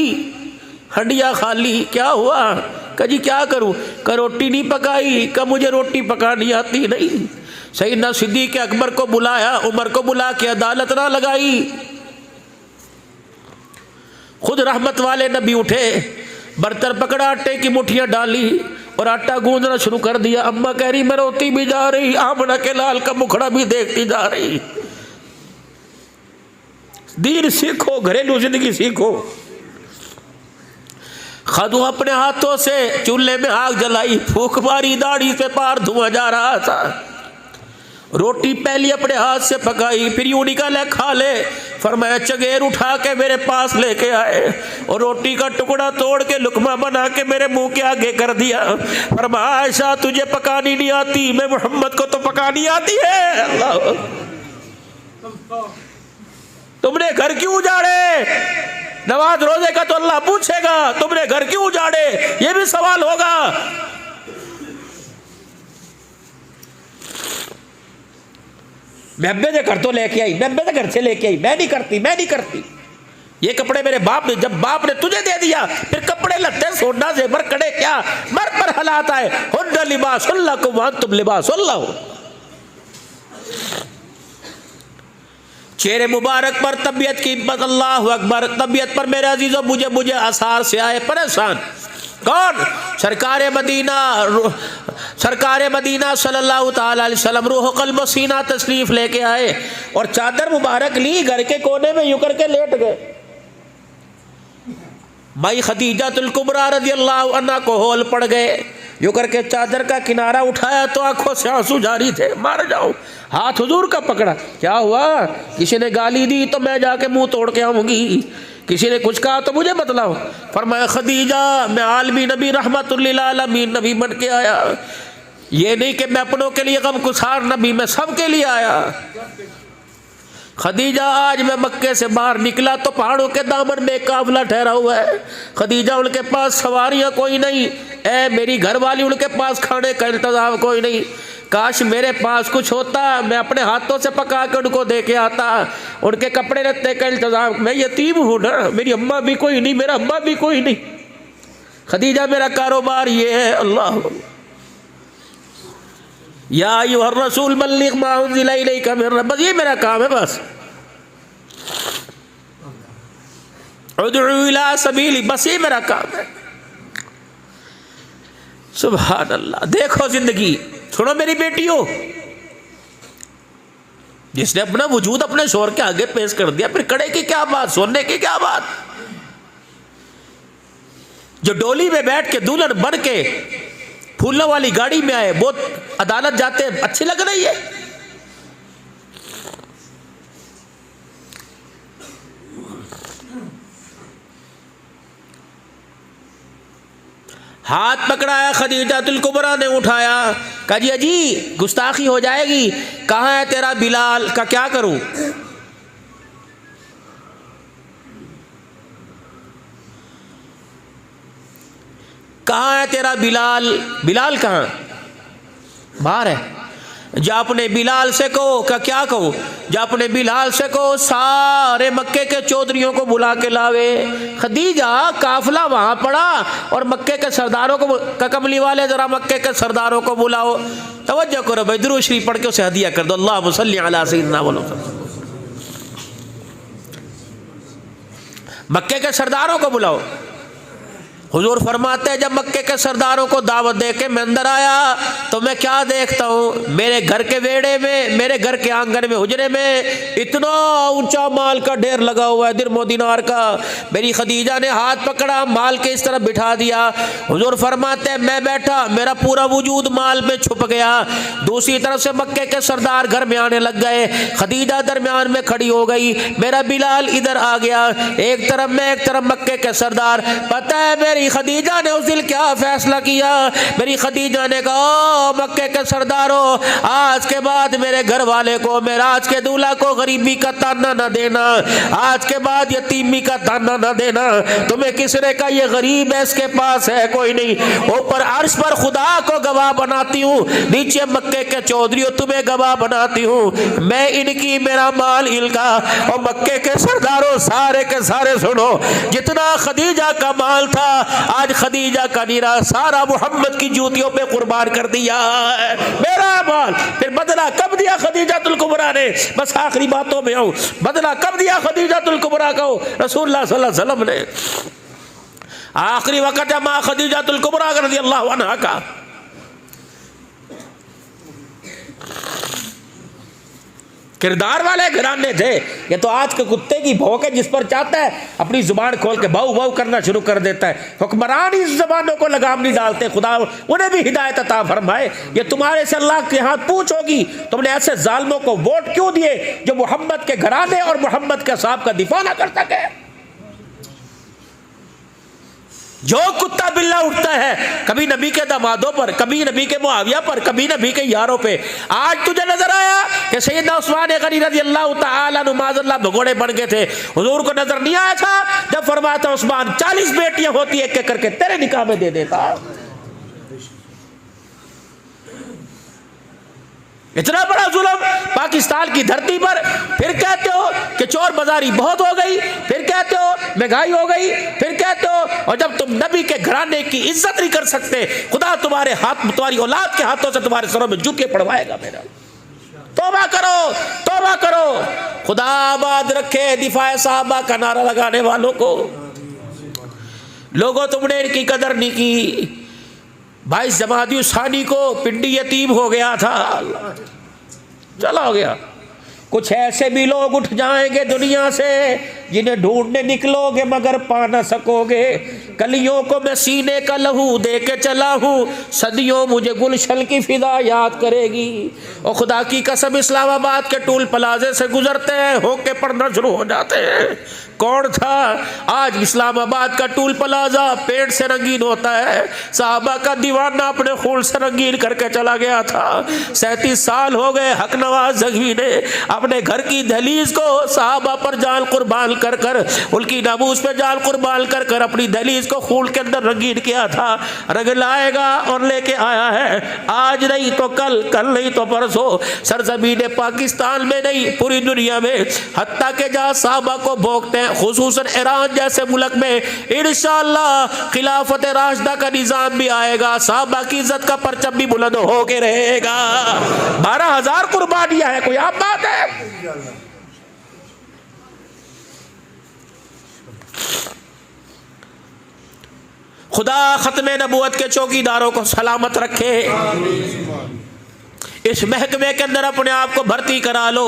हंडिया खाली। क्या हुआ? कहा जी क्या करूं? कहा रोटी नहीं पकाई। कहा मुझे रोटी पकानी आती नहीं। सैयदना सिद्दीक़ अकबर को बुलाया, उमर को बुला के अदालत ना लगाई। खुद रहमत वाले नबी उठे, बर्तन पकड़ा, आटे की मुठियां डाली और आटा गूंदना शुरू कर दिया। अम्मा कह रही मैं रोती भी जा रही, आमना के लाल का मुखड़ा भी देखती जा रही। दीन सीखो, घरेलू जिंदगी सीखो। खदू अपने हाथों से चूल्हे में आग जलाई, फूंक मारी, दाढ़ी से पार धुआं जा रहा था। रोटी पहली अपने हाथ से पकाई, फिर यूं निकाले खा ले। फरमाया चगेर उठा के मेरे पास लेके आए और रोटी का टुकड़ा तोड़ के लुकमा बना के मेरे मुंह के आगे कर दिया। फरमाया आयशा तुझे पकानी नहीं आती, मैं मोहम्मद को तो पकानी आती है। अल्लाह, तुमने घर क्यों उजाड़े? नमाज रोजे का तो अल्लाह पूछेगा, तुमने घर क्यों उजाड़े, ये भी सवाल होगा। मैं अब्बे से घर तो लेके आई, मैं अब्बे से घर से लेके आई, मैं नहीं करती, मैं नहीं करती। ये कपड़े मेरे बाप ने, जब बाप ने तुझे दे दिया, फिर कपड़े लत्ते सोना से बर कड़े क्या मर पर हलाता है। हुन्ना लिबासुल्लाह को वहां तुम लिबासुल्लाह हो। चेहरे मुबारक पर तबीयत की हिम्मत, अल्लाह अकबर। तबीयत पर मेरे अजीजों मुझे आसार से आए परेशान। कौन? सरकारे मदीना सल्लल्लाहु ताला अलैहि वसल्लम रूह क़ल्ब सीना तशरीफ लेके आए और चादर मुबारक ली, घर के कोने में यूं करके लेट गए। माई खदीजातुल कुबरा रज़ी अल्लाह अन्हा को होल पड़ गए। यूं करके चादर का किनारा उठाया तो आंखों से आंसू जारी थे। मार जाओ, हाथ हुजूर का पकड़ा। क्या हुआ? किसी ने गाली दी तो मैं जाके मुंह तोड़ के आऊंगी, किसी ने कुछ कहा तो मुझे बतलाओ। फरमाया खदीजा मैं आलमी नबी रहमतुल लिल आलमीन नबी बन के आया, ये नहीं कि मैं अपनों के लिए गमगुसार नबी, मैं सबके लिए आया। खदीजा आज मैं मक्के से बाहर निकला तो पहाड़ों के दामन में काफिला ठहरा हुआ है। खदीजा उनके पास सवारियां कोई नहीं, ए मेरी घरवाली उनके पास खाने का इंतजाम कोई नहीं। काश मेरे पास कुछ होता, मैं अपने हाथों से पका के उनको दे के आता। उनके कपड़े लत्ते का इंतजाम, मैं यतीम हूँ ना, मेरी अम्मा भी कोई नहीं, मेरा अम्मा भी कोई नहीं। खदीजा मेरा कारोबार ये है। अल्लाह या अय्युहर रसूल बल्लिग मा उन्ज़िला इलैका मिन रब्बिक, बस ये मेरा काम है। बस उदउ इला सबीली, बस ये मेरा काम है। सुभान अल्लाह। देखो जिंदगी, सुनो मेरी बेटियों, जिसने अपना वजूद अपने शोर के आगे पेश कर दिया, फिर कड़े की क्या बात, सोने की क्या बात। जो डोली में बैठ के दुल्हन बन के फूलों वाली गाड़ी में आए, वो अदालत जाते अच्छी लग रही है। हाथ पकड़ाया, खदीजातुल कुबरा ने उठाया, कहा जी अजी गुस्ताखी हो जाएगी। कहाँ है तेरा बिलाल? का क्या करूं? कहाँ है तेरा बिलाल? बिलाल कहाँ? बाहर है। जा अपने बिलाल से कहो, क्या कहो? जा अपने बिलाल से कहो सारे मक्के के चौधरियों को बुला के लावे। खदीजा काफिला वहां पड़ा और मक्के के सरदारों को, कमली वाले जरा मक्के के सरदारों को बुलाओ। तवज्जो करो भाई, दुरूद शरीफ पढ़ के उसे हदिया कर दो। अल्लाहुम्मा सल्ली अला सय्यिदिना मुहम्मद। मक्के के सरदारों को बुलाओ। हुजूर फरमाते हैं जब मक्के के सरदारों को दावत दे के मैं अंदर आया तो मैं क्या देखता हूँ, मेरे घर के वेड़े में, मेरे घर के आंगन में, हुजरे में इतना ऊंचा माल का ढेर लगा हुआ है, दिरमो दिनार का। मेरी खदीजा ने हाथ पकड़ा, माल के इस तरफ बिठा दिया। हुजूर फरमाते हैं मैं बैठा, मेरा पूरा वजूद माल में छुप गया। दूसरी तरफ से मक्के के सरदार घर में आने लग गए। खदीजा दरमियान में खड़ी हो गई, मेरा बिलाल इधर आ गया। एक तरफ मैं, एक तरफ मक्के के सरदार। पता है मेरी खदीजा ने उस दिन क्या फैसला किया? मेरी खदीजा ने कहा मक्के के सरदारों, आज के बाद मेरे घर वाले को, मेरा आज के दूल्हा को गरीबी का ताना न देना, आज के बाद यतीमी का ताना न देना। तुम्हें किसने का ये गरीब है, इसके पास है कोई नहीं। ऊपर अर्श पर खुदा को गवाह बनाती हूँ, नीचे मक्के के चौधरी तुम्हें गवाह बनाती हूँ। मैं इनकी, मेरा माल इनका। और मक्के के सरदारों सारे के सारे सुनो, जितना खदीजा का माल था आज खदीजा का नीरा सारा मोहम्मद की जूतियों पे कुर्बान कर दिया है, मेरा माल। फिर बदला कब दिया खदीजातुल कुबरा ने? बस आखिरी बातों में आऊं, बदला कब दिया खदीजातुल कुबरा को? रसूलुल्लाह सल्लल्लाहु अलैहि वसल्लम ने आखिरी वक्त है मां खदीजातुल कुबरा रज़ियल्लाहु अन्हा का। किरदार वाले घराने थे। ये तो आज के कुत्ते की भौंक है, जिस पर चाहता है अपनी जुबान खोल के भाऊ भाऊ करना शुरू कर देता है। हुक्मरान इस जबानों को लगाम नहीं डालते। खुदा उन्हें भी हिदायत अता फरमाए। ये तुम्हारे से अल्लाह के हाथ पूछ होगी, तुमने ऐसे जालिमों को वोट क्यों दिए जो मोहम्मद के घराने और मोहम्मद के साहब का दिफा ना कर सके? जो कुत्ता बिल्ला उठता है कभी नबी के दामादों पर, कभी नबी के मुआविया पर, कभी नबी के यारों पे। आज तुझे नजर आया कि सैयदना उस्मान गनी रज़ियल्लाहु तआला अन्हु माज़ल्लाह भगोड़े बन गए थे? हुजूर को नजर नहीं आया था जब फरमाया था उस्मान 40 बेटियां होती एक एक करके तेरे निकाह में दे देता? इतना बड़ा जुल्म पाकिस्तान की धरती पर। फिर कहते हो कि चोर बाजारी बहुत हो गई, फिर कहते हो महंगाई हो गई, फिर कहते हो, और जब तुम नबी के घराने की इज्जत नहीं कर सकते, खुदा तुम्हारे हाथ, तुम्हारी औलाद के हाथों से तुम्हारे सरों में जूते पड़वाएगा। मेरा तौबा करो, तौबा करो। खुदा आबाद रखे दिफाए साहबा का नारा लगाने वालों को। लोगों तुमने इनकी कदर नहीं की। भाई जमादी सानी को पिंडी यतीम हो गया था, चला हो गया। कुछ ऐसे भी लोग उठ जाएंगे दुनिया से जिन्हें ढूंढने निकलोगे मगर पा न सकोगे। कलियों को मैं सीने का लहू दे के चला हूँ, सदियों मुझे गुलशन की फिदा याद करेगी। और खुदा की कसम इस्लामाबाद के टूल प्लाजे से गुजरते हैं, होके पड़ना शुरू हो जाते हैं। कौन था? आज इस्लामाबाद का टूल प्लाजा पेड़ से रंगीन होता है। साहबा का दीवाना अपने खून से रंगीन करके चला गया था। 37 साल हो गए हक नवाज जगवी ने अपने घर की दहलीज को साहबा पर जान कुर्बान कर कर, उनकी नामूस पे जान कुर्बान कर कर अपनी दहलीज को खून के अंदर रंगीन किया था। रंग लाएगा और लेके आया है, आज नहीं तो कल, कल नहीं तो परसों, सरजमीन पाकिस्तान में नहीं पूरी दुनिया में। हत्ता के जहाँ साहबा को भोगते हैं, खुसूसन ईरान जैसे मुल्क में इंशाअल्लाह खिलाफत राशिदा का निजाम भी आएगा, साहबा की इज्जत का परचम भी बुलंद होके रहेगा। 12,000 कुर्बानियां है, कोई आप बात है? खुदा खत्मे नबूवत के चौकीदारों को सलामत रखे। इस महकमे के अंदर अपने आप को भर्ती करा लो,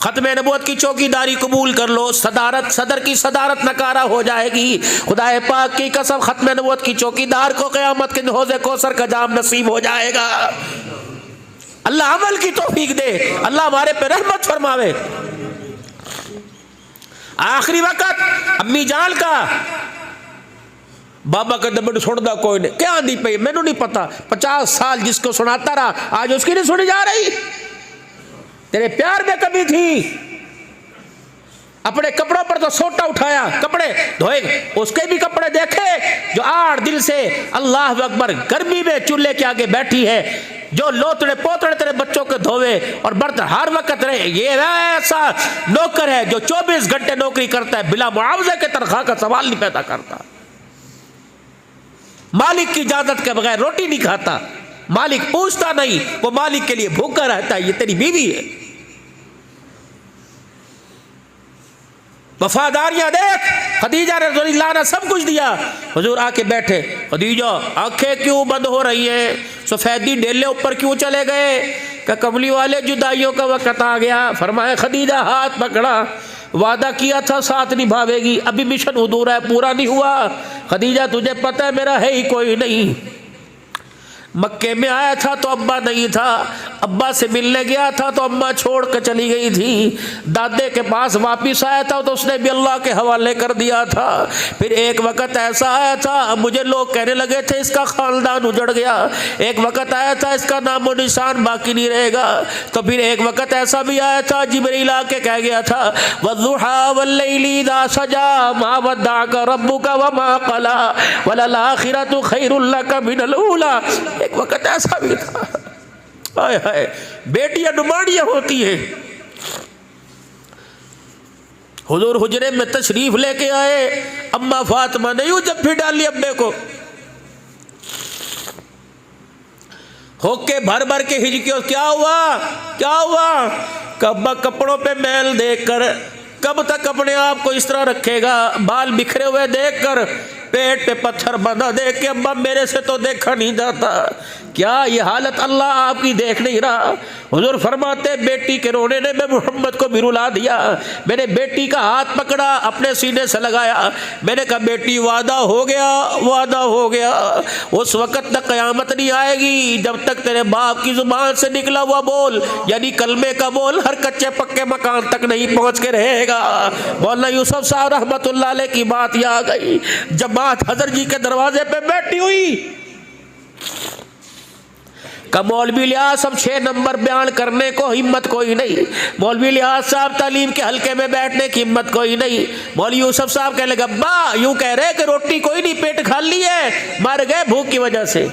खत्मे नबूवत की चौकीदारी कबूल कर लो। सदारत, सदर की सदारत नकारा हो जाएगी। खुदाए पाक की कसम खत्मे नबूवत की चौकीदार को क़यामत के हौज़े कौसर का जाम नसीब हो जाएगा। अल्लाह अमल की तौफीक दे, अल्लाह हमारे पे रहमत फरमावे। आखिरी वक्त अम्मी जान का बाबा का दबड़ सुनता कोई नहीं, क्या आंधी पे मैनू नहीं पता। 50 साल जिसको सुनाता रहा, आज उसकी नहीं सुनी जा रही। तेरे प्यार में कमी थी, अपने कपड़ों पर तो सोटा उठाया, कपड़े धोए, उसके भी कपड़े देखे जो 8 दिन से अल्लाह अकबर गर्मी में चूल्हे के आगे बैठी है, जो लोतड़े पोतड़े तेरे बच्चों के धोवे और बर्तन हर वक्त रहे। ये ऐसा नौकर है जो 24 घंटे नौकरी करता है, बिना मुआवजे के तनख्वाह का सवाल नहीं पैदा करता, मालिक की इजाजत के बगैर रोटी नहीं खाता, मालिक पूछता नहीं, वो मालिक के लिए भूखा रहता है। ये तेरी बीवी है। वफादारियां देख, खदीजा रज़ियल्लाहु अन्हा सब कुछ दिया। हुजूर आके बैठे, खदीजा आंखें क्यों बंद हो रही हैं, सफेदी डेले ऊपर क्यों चले गए? क्या कमली वाले जुदाइयों का वक्त आ गया? फरमाया खदीजा हाथ पकड़ा, वादा किया था साथ निभावेगी, अभी मिशन अधूरा है, पूरा नहीं हुआ। खदीजा तुझे पता है मेरा है ही कोई नहीं, मक्के में आया था तो अब्बा नहीं था, अब्बा से मिलने गया था तो अम्मा छोड़ कर चली गई थी, दादे के पास वापिस आया था तो उसने भी अल्लाह के हवाले कर दिया था। फिर एक वक्त ऐसा आया था, मुझे लोग कहने लगे थे इसका खानदान उजड़ गया, एक वक्त आया था इसका नामो निशान बाकी नहीं रहेगा। तो फिर एक वक्त ऐसा भी आया था, जिब्रील आके कह गया था वद्दुहा वल्लैलि इज़ा सजा मा वद्दअका रब्बुका वमा क़ला वलल आखिरतु खैरुल लका मिनल ऊला। एक वक्त ऐसा भी था। हाय हाय, बेटियां नुमानियां होती है। हुजूर हुजरे में तशरीफ लेके आए, अम्मा फातिमा ने यूं जब फिर डाली अब्बे को, होके भर भर के हिजकियों, क्या हुआ क्या हुआ? कब्बा कपड़ों पे मैल देखकर कब तक अपने आप को इस तरह रखेगा, बाल बिखरे हुए देखकर, पेट पे पत्थर बंधा देख के अब्बा मेरे से तो देखा नहीं जाता, क्या ये हालत अल्लाह आपकी देख नहीं रहा? हुजूर फरमाते बेटी के रोने ने मैं मोहम्मद को भी रुला दिया। मैंने बेटी का हाथ पकड़ा, अपने सीने से लगाया, मैंने कहा बेटी वादा हो गया, वादा हो गया, उस वक़्त तक क़यामत नहीं आएगी जब तक तेरे बाप की ज़ुबान से निकला हुआ बोल, यानी कलमे का बोल, हर कच्चे पक्के मकान तक नहीं पहुँच के रहेगा। मौलाना यूसुफ साहब रहमतुल्लाह अलैह की बात ये आ गई, जमात हज़रत जी के दरवाजे पे बैठी हुई, का मौलवी लिहाज सब 6 नंबर बयान करने को हिम्मत कोई नहीं, मौलवी लिहाज साहब तालीम के हल्के में बैठने की हिम्मत कोई नहीं। मौलवी यूसुफ साहब कहने लगे अब्बा यूं कह रहे कि रोटी कोई नहीं, पेट खाली है, मर गए भूख की वजह से।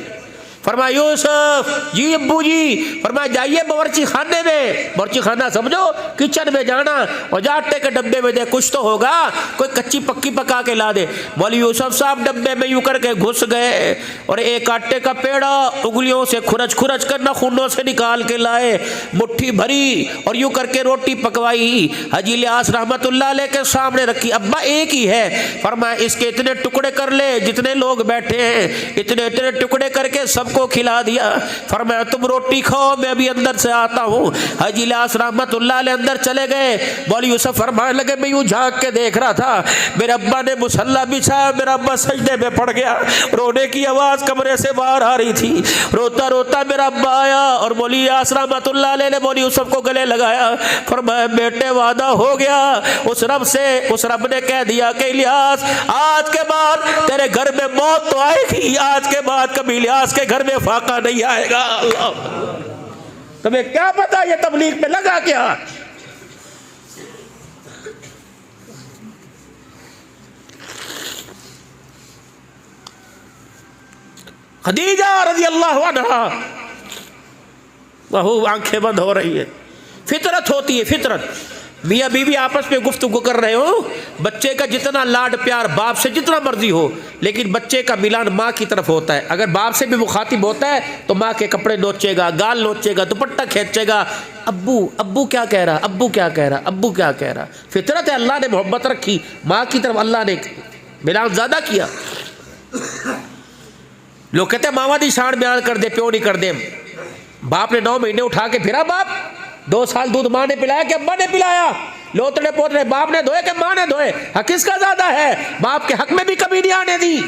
फरमाया यूसुफ जी अब्बू जी, फरमाया जाइए बावर्ची खाने में, बावर्ची खाना समझो किचन में जाना और जा आटे के डब्बे में दे, कुछ तो होगा, कोई कच्ची पक्की पका के ला दे। मौलवी यूसुफ साहब डब्बे में यूं करके घुस गए और एक आटे का पेड़ा उंगलियों से खुरच खुरच कर नाखूनों से निकाल के लाए, मुट्ठी भरी और यूं करके रोटी पकवाई, हाजी लिहाज रहमतुल्लाह अलैह के सामने रखी। अब्बा एक ही है, फरमाया इसके इतने टुकड़े कर ले, जितने लोग बैठे हैं इतने इतने टुकड़े करके सब को खिला दिया। फरमाया तुम रोटी खाओ, मैं अभी अंदर से आता हूँ। हाजी लिहाज रहमतुल्लाह अलैह अंदर चले गए। मौलवी यूसुफ फरमाने लगे मैं यूं झांक के देख रहा था, मेरे अब्बा ने मुसल्ला बिछाया, मेरा अब्बा सजदे में पड़ गया, रोने की आवाज कमरे से बाहर आ रही थी, रोता रोता मेरा अब्बा आया और मौलवी लिहाज रहमतुल्लाह अलैह ने मौलवी यूसुफ को गले लगाया। फरमाया बेटे वादा हो गया उस रब से, उस रब ने कह दिया कि इलियास आज के बाद तेरे घर में मौत तो आएगी, आज के बाद कभी इलियास के घर में फाका नहीं आएगा। तुम्हें क्या पता ये तबलीग में लगा क्या? खदीजा रज़ियल्लाहु अन्हा, वह आंखें बंद हो रही है। फितरत होती है, फितरत। मियाँ बीवी आपस में गुफ्तगू कर रहे हो, बच्चे का जितना लाड प्यार बाप से जितना मर्जी हो, लेकिन बच्चे का मिलान माँ की तरफ होता है। अगर बाप से भी मुखातिब होता है तो माँ के कपड़े नोचेगा, गाल नोचेगा, दुपट्टा खींचेगा, अब्बू अब्बू क्या कह रहा, अब्बू क्या कह रहा, अब्बू क्या कह रहा। फितरत है, अल्लाह ने मोहब्बत रखी, माँ की तरफ अल्लाह ने मिलान ज़्यादा किया। लोग कहते हैं मामा दी शान बयान कर दे, प्यो नहीं कर दे। बाप ने 9 महीने उठा के फिरा, बाप 2 साल दूध माँ ने पिलाया कि अब्बा ने पिलाया, लोतड़े पोतड़े बाप ने धोए कि माँ ने धोए, हक किसका ज्यादा है? बाप के हक में भी कभी नहीं आने दी।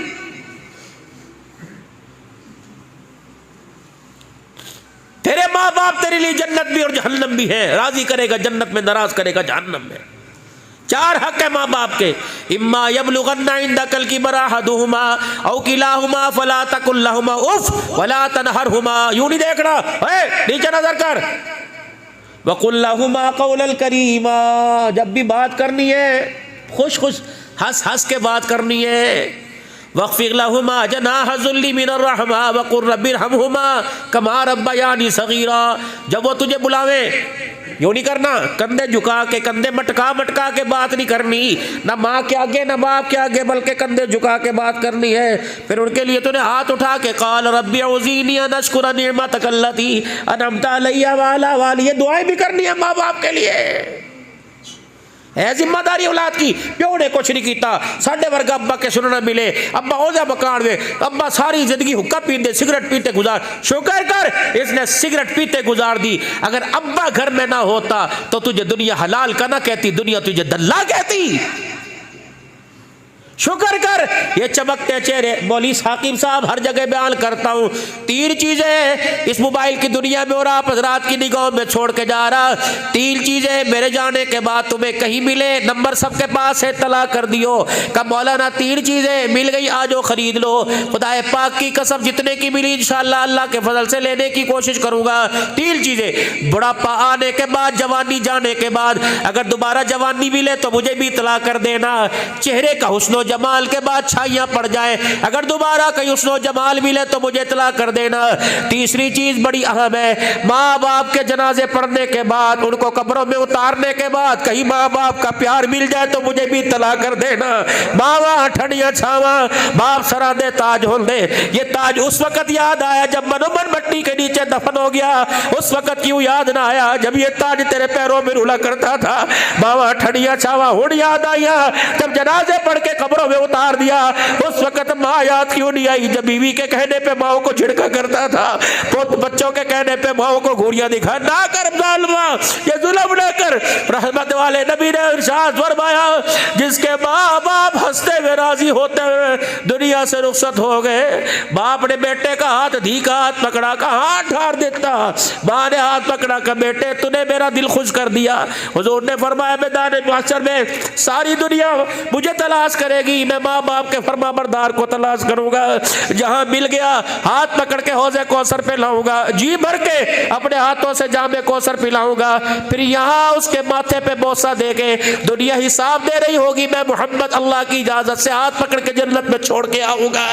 तेरे माँ बाप तेरे लिए जन्नत भी और जहन्नम भी है, राजी करेगा जन्नत में, नाराज करेगा जहन्नम में। 4 हक है माँ बाप के, इम्मा यबलुगन्ना इंदकल किबरा अहदुहुमा औ किलाहुमा फला तकुल लहुमा उफ वला तनहरहुमा। यूं नहीं देखना, नीचे नजर कर, वकुल्लहुमा कौलन करीमा, जब भी बात करनी है खुश खुश हंस हंस के बात करनी है। वक़्फ़िर लहुमा जनाह ज़ुल्ली मिनर रहमा वक़ुल रब्बिरहमहुमा कमा रब्बयानी सग़ीरा। जब वो तुझे बुलावे यूँ नहीं करना, कंधे झुका के, कंधे मटका मटका के बात नहीं करनी, ना माँ के आगे ना बाप के आगे, बल्कि कंधे झुका के बात करनी है। फिर उनके लिए तूने हाथ उठा के क़ाल रब्बि औज़ीनी अन अश्कुरा निअमतक अल्लती अनअमत अलैया व अला वालिदी, ये दुआएं भी करनी है माँ बाप के लिए। है जिम्मेदारी औलाद की। प्यो ने कुछ नहीं किया, साढ़े वर्ग अब्बा के सुनना मिले, अब्बा ओजा मकान में, अब्बा सारी जिंदगी हुक्का पीते सिगरेट पीते गुजार, शुक्र कर इसने सिगरेट पीते गुजार दी। अगर अब्बा घर में ना होता तो तुझे दुनिया हलाल का ना कहती, दुनिया तुझे दल्ला कहती। शुक्र कर ये चमकते चेहरे। मौलवी हाकिम साहब हर जगह बयान करता हूँ, 3 चीजें इस मोबाइल की दुनिया में और आप हजरात की निगाहों में छोड़ के जा रहा। 3 चीजें मेरे जाने के बाद तुम्हें कहीं मिले, नंबर सबके पास है, तला कर दियो। कब मौलाना 3 चीजें मिल गई, आज वो खरीद लो। खुदाए पाक की कसम जितने की मिली इंशाअल्लाह अल्लाह के फजल से लेने की कोशिश करूंगा। 3 चीजें, बुढ़ापा आने के बाद, जवानी जाने के बाद, अगर दोबारा जवानी मिले तो मुझे भी तला कर देना। चेहरे का हुस्न जमाल के बाद छाइयां पड़ जाए, अगर दोबारा कहीं हुस्न जमाल मिले तो मुझे इतला कर देना। तीसरी चीज बड़ी अहम है, माँ बाप के जनाजे पढ़ने के बाद, उनको कब्रों में उतारने के बाद कहीं माँ बाप का प्यार मिल जाए तो मुझे भी इतला कर देना। मावा ठंडिया छावा बाप सरा दे ताज हो दे। ये ताज उस वक्त याद आया जब मनोमन मट्टी के नीचे दफन हो गया, उस वक्त क्यों याद ना आया जब ये ताज तेरे पैरों में रुला करता था। मावा ठंडिया छावा हुण याद आया जब जनाजे पढ़ के कब्रों में उतार दिया, उस वक्त माँ याद क्यों नहीं आई जब बीवी के कहने पे माओ को झिड़का करता था, पुत बच्चों के कहने पे माओ को घूरियां दिखा। ना कर जालिमा, ये जुल्म ना कर। रहमत वाले नबी ने इरशाद फरमाया, जिसके माँ बाप हंसते हुए राजी होते हुए दुनिया से रुखसत हो गए, बाप ने बेटे का हाथ धीका, हाथ पकड़ा का हाथ ठार देता, माँ ने हाथ पकड़ा का बेटे तूने मेरा दिल खुश कर दिया। हुजूर ने फरमाया मैदान महशर में सारी दुनिया मुझे तलाश करेगी, मैं माँ बाप के फरमा बरदार को तलाश करूंगा। जहां मिल गया हाथ पकड़ के हौज़े कौसर पे लाऊंगा, जी भर के अपने हाथों से जामे कौसर पिलाऊंगा। फिर यहाँ उसके माथे पे बोसा दे के दुनिया हिसाब दे रही होगी, मैं मोहम्मद अल्लाह की इजाजत से हाथ पकड़ के जन्नत में छोड़ के आऊंगा।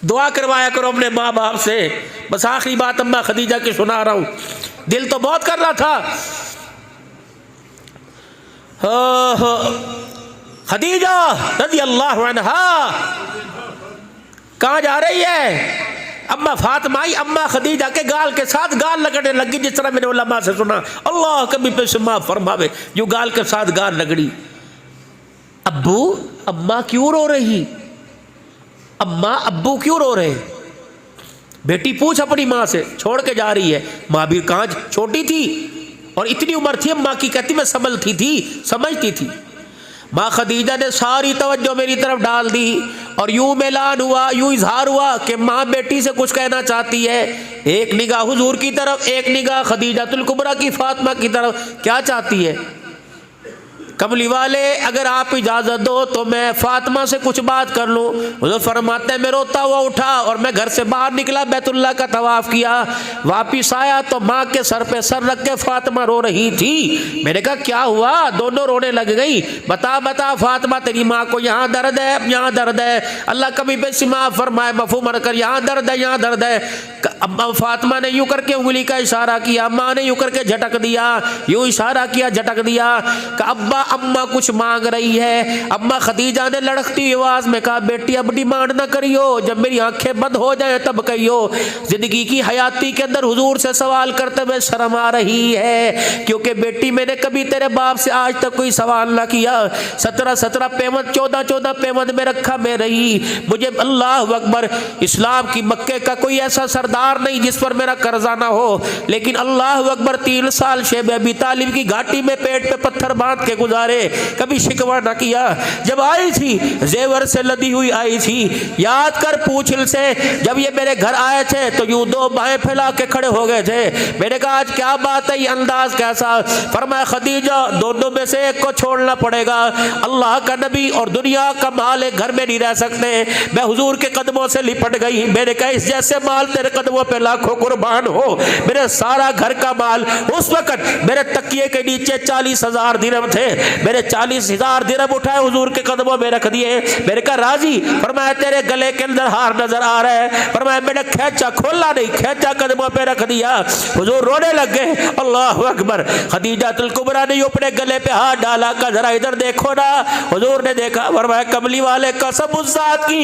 दुआ करवाया करो अपने माँ बाप से। बस आखिरी बात अम्मा खदीजा की सुना रहा हूं, दिल तो बहुत कर रहा था। खदीजा रज़ी अल्लाह अन्हा कहाँ जा रही है? अम्मा फातिमा आई, अम्मा खदीजा के गाल के साथ गाल लगने लगी, जिस तरह मैंने उलमा से सुना, अल्लाह कभी पे सुमा फरमावे, जो गाल के साथ गाल लगड़ी। अब्बू अम्मा क्यों रो रही? अम्मा अब्बू क्यों रो रहे? बेटी पूछ अपनी माँ से, छोड़ के जा रही है। माँ भी कहाँ छोटी थी और इतनी उम्र थी, अम्मा की कहती मैं संभलती थी, समझती थी। माँ खदीजा ने सारी तवज्जो मेरी तरफ डाल दी और यूं ऐलान हुआ, यूं इजहार हुआ कि माँ बेटी से कुछ कहना चाहती है। एक निगाह हुजूर की तरफ, एक निगाह खदीजातुल कुबरा की फातिमा की तरफ। क्या चाहती है? कमली वाले अगर आप इजाज़त दो तो मैं फातिमा से कुछ बात कर लूँ। हुज़ूर फरमाते हैं मैं रोता हुआ उठा और मैं घर से बाहर निकला, बैतुल्लाह का तवाफ़ किया, वापिस आया तो माँ के सर पे सर रख के फातिमा रो रही थी। मैंने कहा क्या हुआ? दोनों रोने लग गई। बता बता फातिमा, तेरी माँ को यहाँ दर्द है, यहाँ दर्द है। अल्लाह कभी बेसी माँ फरमाए मफ़हूम कर, यहाँ दर्द है, यहाँ दर्द है। अब फातिमा ने यूँ करके उंगली का इशारा किया, माँ ने यूँ करके झटक दिया, यूँ इशारा किया, झटक दिया। अब्बा अम्मा कुछ मांग रही है। अम्मा खदीजा ने लड़कती आवाज में कहा बेटी अब डिमांड ना करियो, जब मेरी आंखें बंद हो जाए तब कहियो। जिंदगी की हयाती के अंदर हुजूर से सवाल करते हुए शर्म आ रही है, क्योंकि बेटी मैंने कभी तेरे बाप से आज तक कोई सवाल ना किया। 17 पेमंद 14 पेमंद में रखा मैं रही। मुझे अल्लाह अकबर इस्लाम की मक्के का कोई ऐसा सरदार नहीं जिस पर मेरा कर्जा ना हो, लेकिन अल्लाह अकबर 3 साल शेब अबी तालिब की घाटी में पेट पे पत्थर बांध के गुजार गुजारे, कभी शिकवा ना किया। जब आई थी जेवर से लदी हुई आई थी, याद कर पूछ से जब ये मेरे घर आए थे तो यूं दो बाहें फैला के खड़े हो गए थे। मैंने कहा आज क्या बात है, ये अंदाज कैसा? फरमाया खदीजा दोनों में से एक को छोड़ना पड़ेगा, अल्लाह का नबी और दुनिया का माल एक घर में नहीं रह सकते। मैं हुजूर के कदमों से लिपट गई। मैंने कहा इस जैसे माल तेरे कदमों पे लाखों कुर्बान हो। मेरे सारा घर का माल, उस वक्त मेरे तकिए के नीचे 40,000 दिरहम थे। मेरे 40,000 दिरहम उठाए हुजूर के कदमों में रख दिए। मैंने कहा राजी? फरमाया तेरे गले के अंदर हार नजर आ रहा है। फरमाया मैंने खींचा, खोला नहीं, खींचा कदमों पे रख दिया। हुजूर रोने लग गए। अल्लाह अकबर। खदीजातुल कुबरा ने अपने गले पे हाथ डाला, का जरा इधर देखो ना। हुजूर ने देखा। फरमाया कमली वाले कसम उस जात की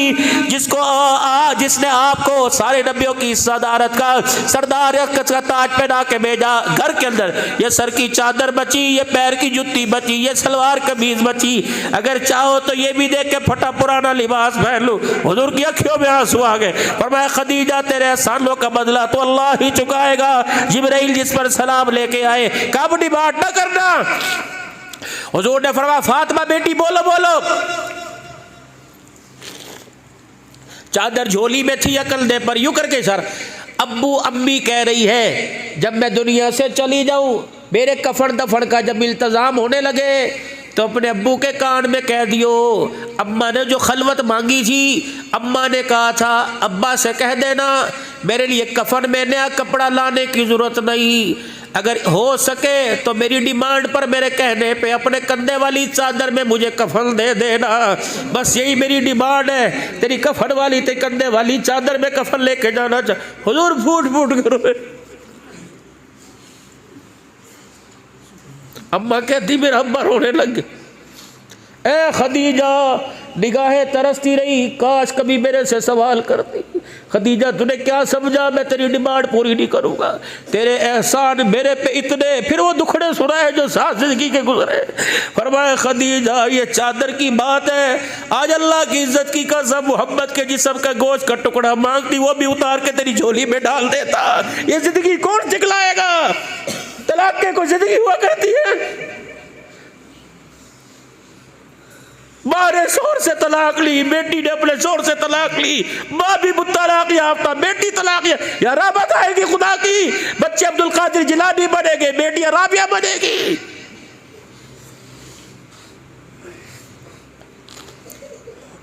जिसने आपको सारे नबियों की सदारत का सरदार का ताज पहना के भेजा। घर के अंदर ये सर की चादर बची, ये पैर की जुत्ती बची, ये सलवार कमीज बची। अगर चाहो तो ये भी देख के फटा पुराना लिबास पहन लो। हुजूर की अखियों में आंसू आ गए। फरमाया खदीजा तेरे एहसानों का बदला तो अल्लाह ही चुकाएगा। जिब्राइल जिस पर सलाम लेके आए, कब डिमांड न करना। हुजूर ने फरमाया फातिमा बेटी बोलो बोलो। चादर झोली में थी, अकल दे पर यूं करके सर अब्बू अम्मी कह रही है जब मैं दुनिया से चली जाऊं, मेरे कफन दफन का जब इल्तजाम होने लगे तो अपने अब्बू के कान में कह दियो। अम्मा ने जो खलवत मांगी थी, अम्मा ने कहा था अब्बा से कह देना मेरे लिए कफन में नया कपड़ा लाने की ज़रूरत नहीं, अगर हो सके तो मेरी डिमांड पर मेरे कहने पे अपने कंधे वाली चादर में मुझे कफन दे देना। बस यही मेरी डिमांड है, तेरी कफन वाली तेरी कंधे वाली चादर में कफन लेके जाना चाह। हुजूर फूट फूट करो। अम्मा कहती मेरा अब्बा रोने लग गए। ए खदीजा निगाहें तरसती रही, काश कभी मेरे से सवाल करती। खदीजा तूने क्या समझा मैं तेरी डिमांड पूरी नहीं करूंगा, तेरे एहसान मेरे पे इतने। फिर वो दुखड़े सुनाए जो साथ जिंदगी के गुजरे। फरमाया खदीजा ये चादर की बात है, आज अल्लाह की इज्जत की कसम मोहम्मद के जिस्म का गोश्त का टुकड़ा मांगती वो भी उतार के तेरी झोली में डाल देता। ये जिंदगी कौन चिकलाएगा? तलाक के कोई जिंदगी हुआ करती है? माँ ने शोर से तलाक ली, बेटी ने अपने शोर से तलाक ली, माँ भी तलाक याफ्ता, बेटी तलाक या राबत आएगी खुदा की। बच्चे अब्दुल कादिर जिलानी बनेंगे, बेटियां राबिया बनेगी।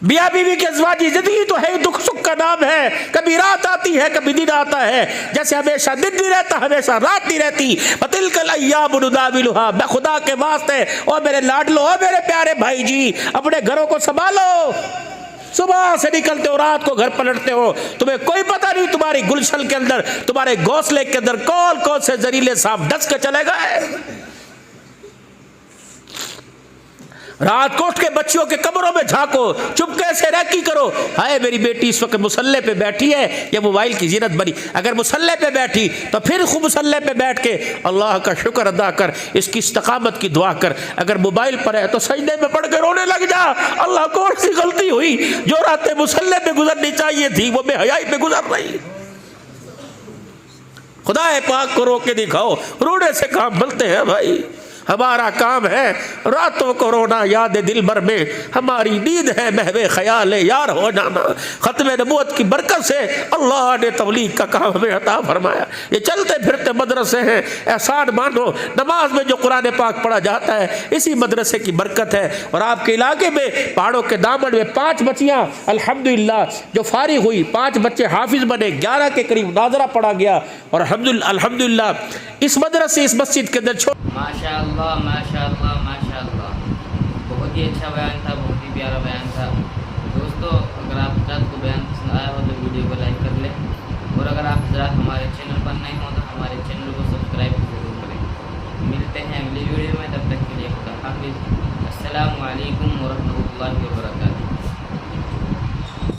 मियाँ बीवी की अज़वाजी जिंदगी तो है, दुख सुख का नाम है। कभी रात आती है, कभी दिन आता है। जैसे हमेशा दिन नहीं रहता, हमेशा रात नहीं रहती। बतिलकल अय्याम नुदाविलुहा। मैं खुदा के वास्ते और मेरे लाडलो और मेरे प्यारे भाई जी अपने घरों को संभालो। सुबह से निकलते हो, रात को घर पलटते हो, तुम्हें कोई पता नहीं तुम्हारी गुलशन के अंदर, तुम्हारे घोंसले के अंदर कौन कौन से जहरीले सांप डस के चले गए। रात को उठ के बच्चियों के कमरों में झांको, चुपके से रैकी करो। हाय मेरी बेटी इस वक्त मुसल्ले पे बैठी है, ये मोबाइल की जीनत बनी। अगर मुसल्ले पे बैठी तो फिर खूब मुसल्ले पे बैठ के अल्लाह का शुक्र अदा कर, इसकी इस्तकामत की दुआ कर। अगर मोबाइल पर है तो सजदे में पड़ के रोने लग जा। अल्लाह कौन सी गलती हुई जो रातें मुसल्ले पे गुजरनी चाहिए थी वो बेहयाई पे गुजर रही। खुदा पाक को रोक के दिखाओ। रोने से काम बनते हैं भाई। हमारा काम है रातों को रोना, याद दिल भर में हमारी नींद है महवे ख्याल यार हो जाना। ख़त्म नबूवत की बरकत से अल्लाह ने तबलीग का काम हमें अता फरमाया। ये चलते फिरते मदरसे हैं, एहसान मानो। नमाज में जो कुरान पाक पढ़ा जाता है इसी मदरसे की बरकत है। और आपके इलाके में पहाड़ों के दामन में 5 बच्चियाँ अल्हम्दुलिल्लाह जो फारिग हुई, 5 बच्चे हाफिज बने, 11 के करीब नाजरा पढ़ा गया। और अल्हम्दुलिल्लाह इस मदरसे इस मस्जिद के अंदर माशाअल्लाह माशाअल्लाह माशाअल्लाह, बहुत ही अच्छा बयान था, बहुत ही प्यारा बयान था। दोस्तों अगर आप हज़रात को बयान पसंद आया हो तो वीडियो को लाइक कर लें, और अगर आप हज़रात हमारे चैनल पर नए हो तो हमारे चैनल को सब्सक्राइब जरूर करें। मिलते हैं अगली वीडियो में, तब तक के लिए खुदा हाफिज़। अस्सलामु अलैकुम व रहमतुल्लाहि व बरकातहू।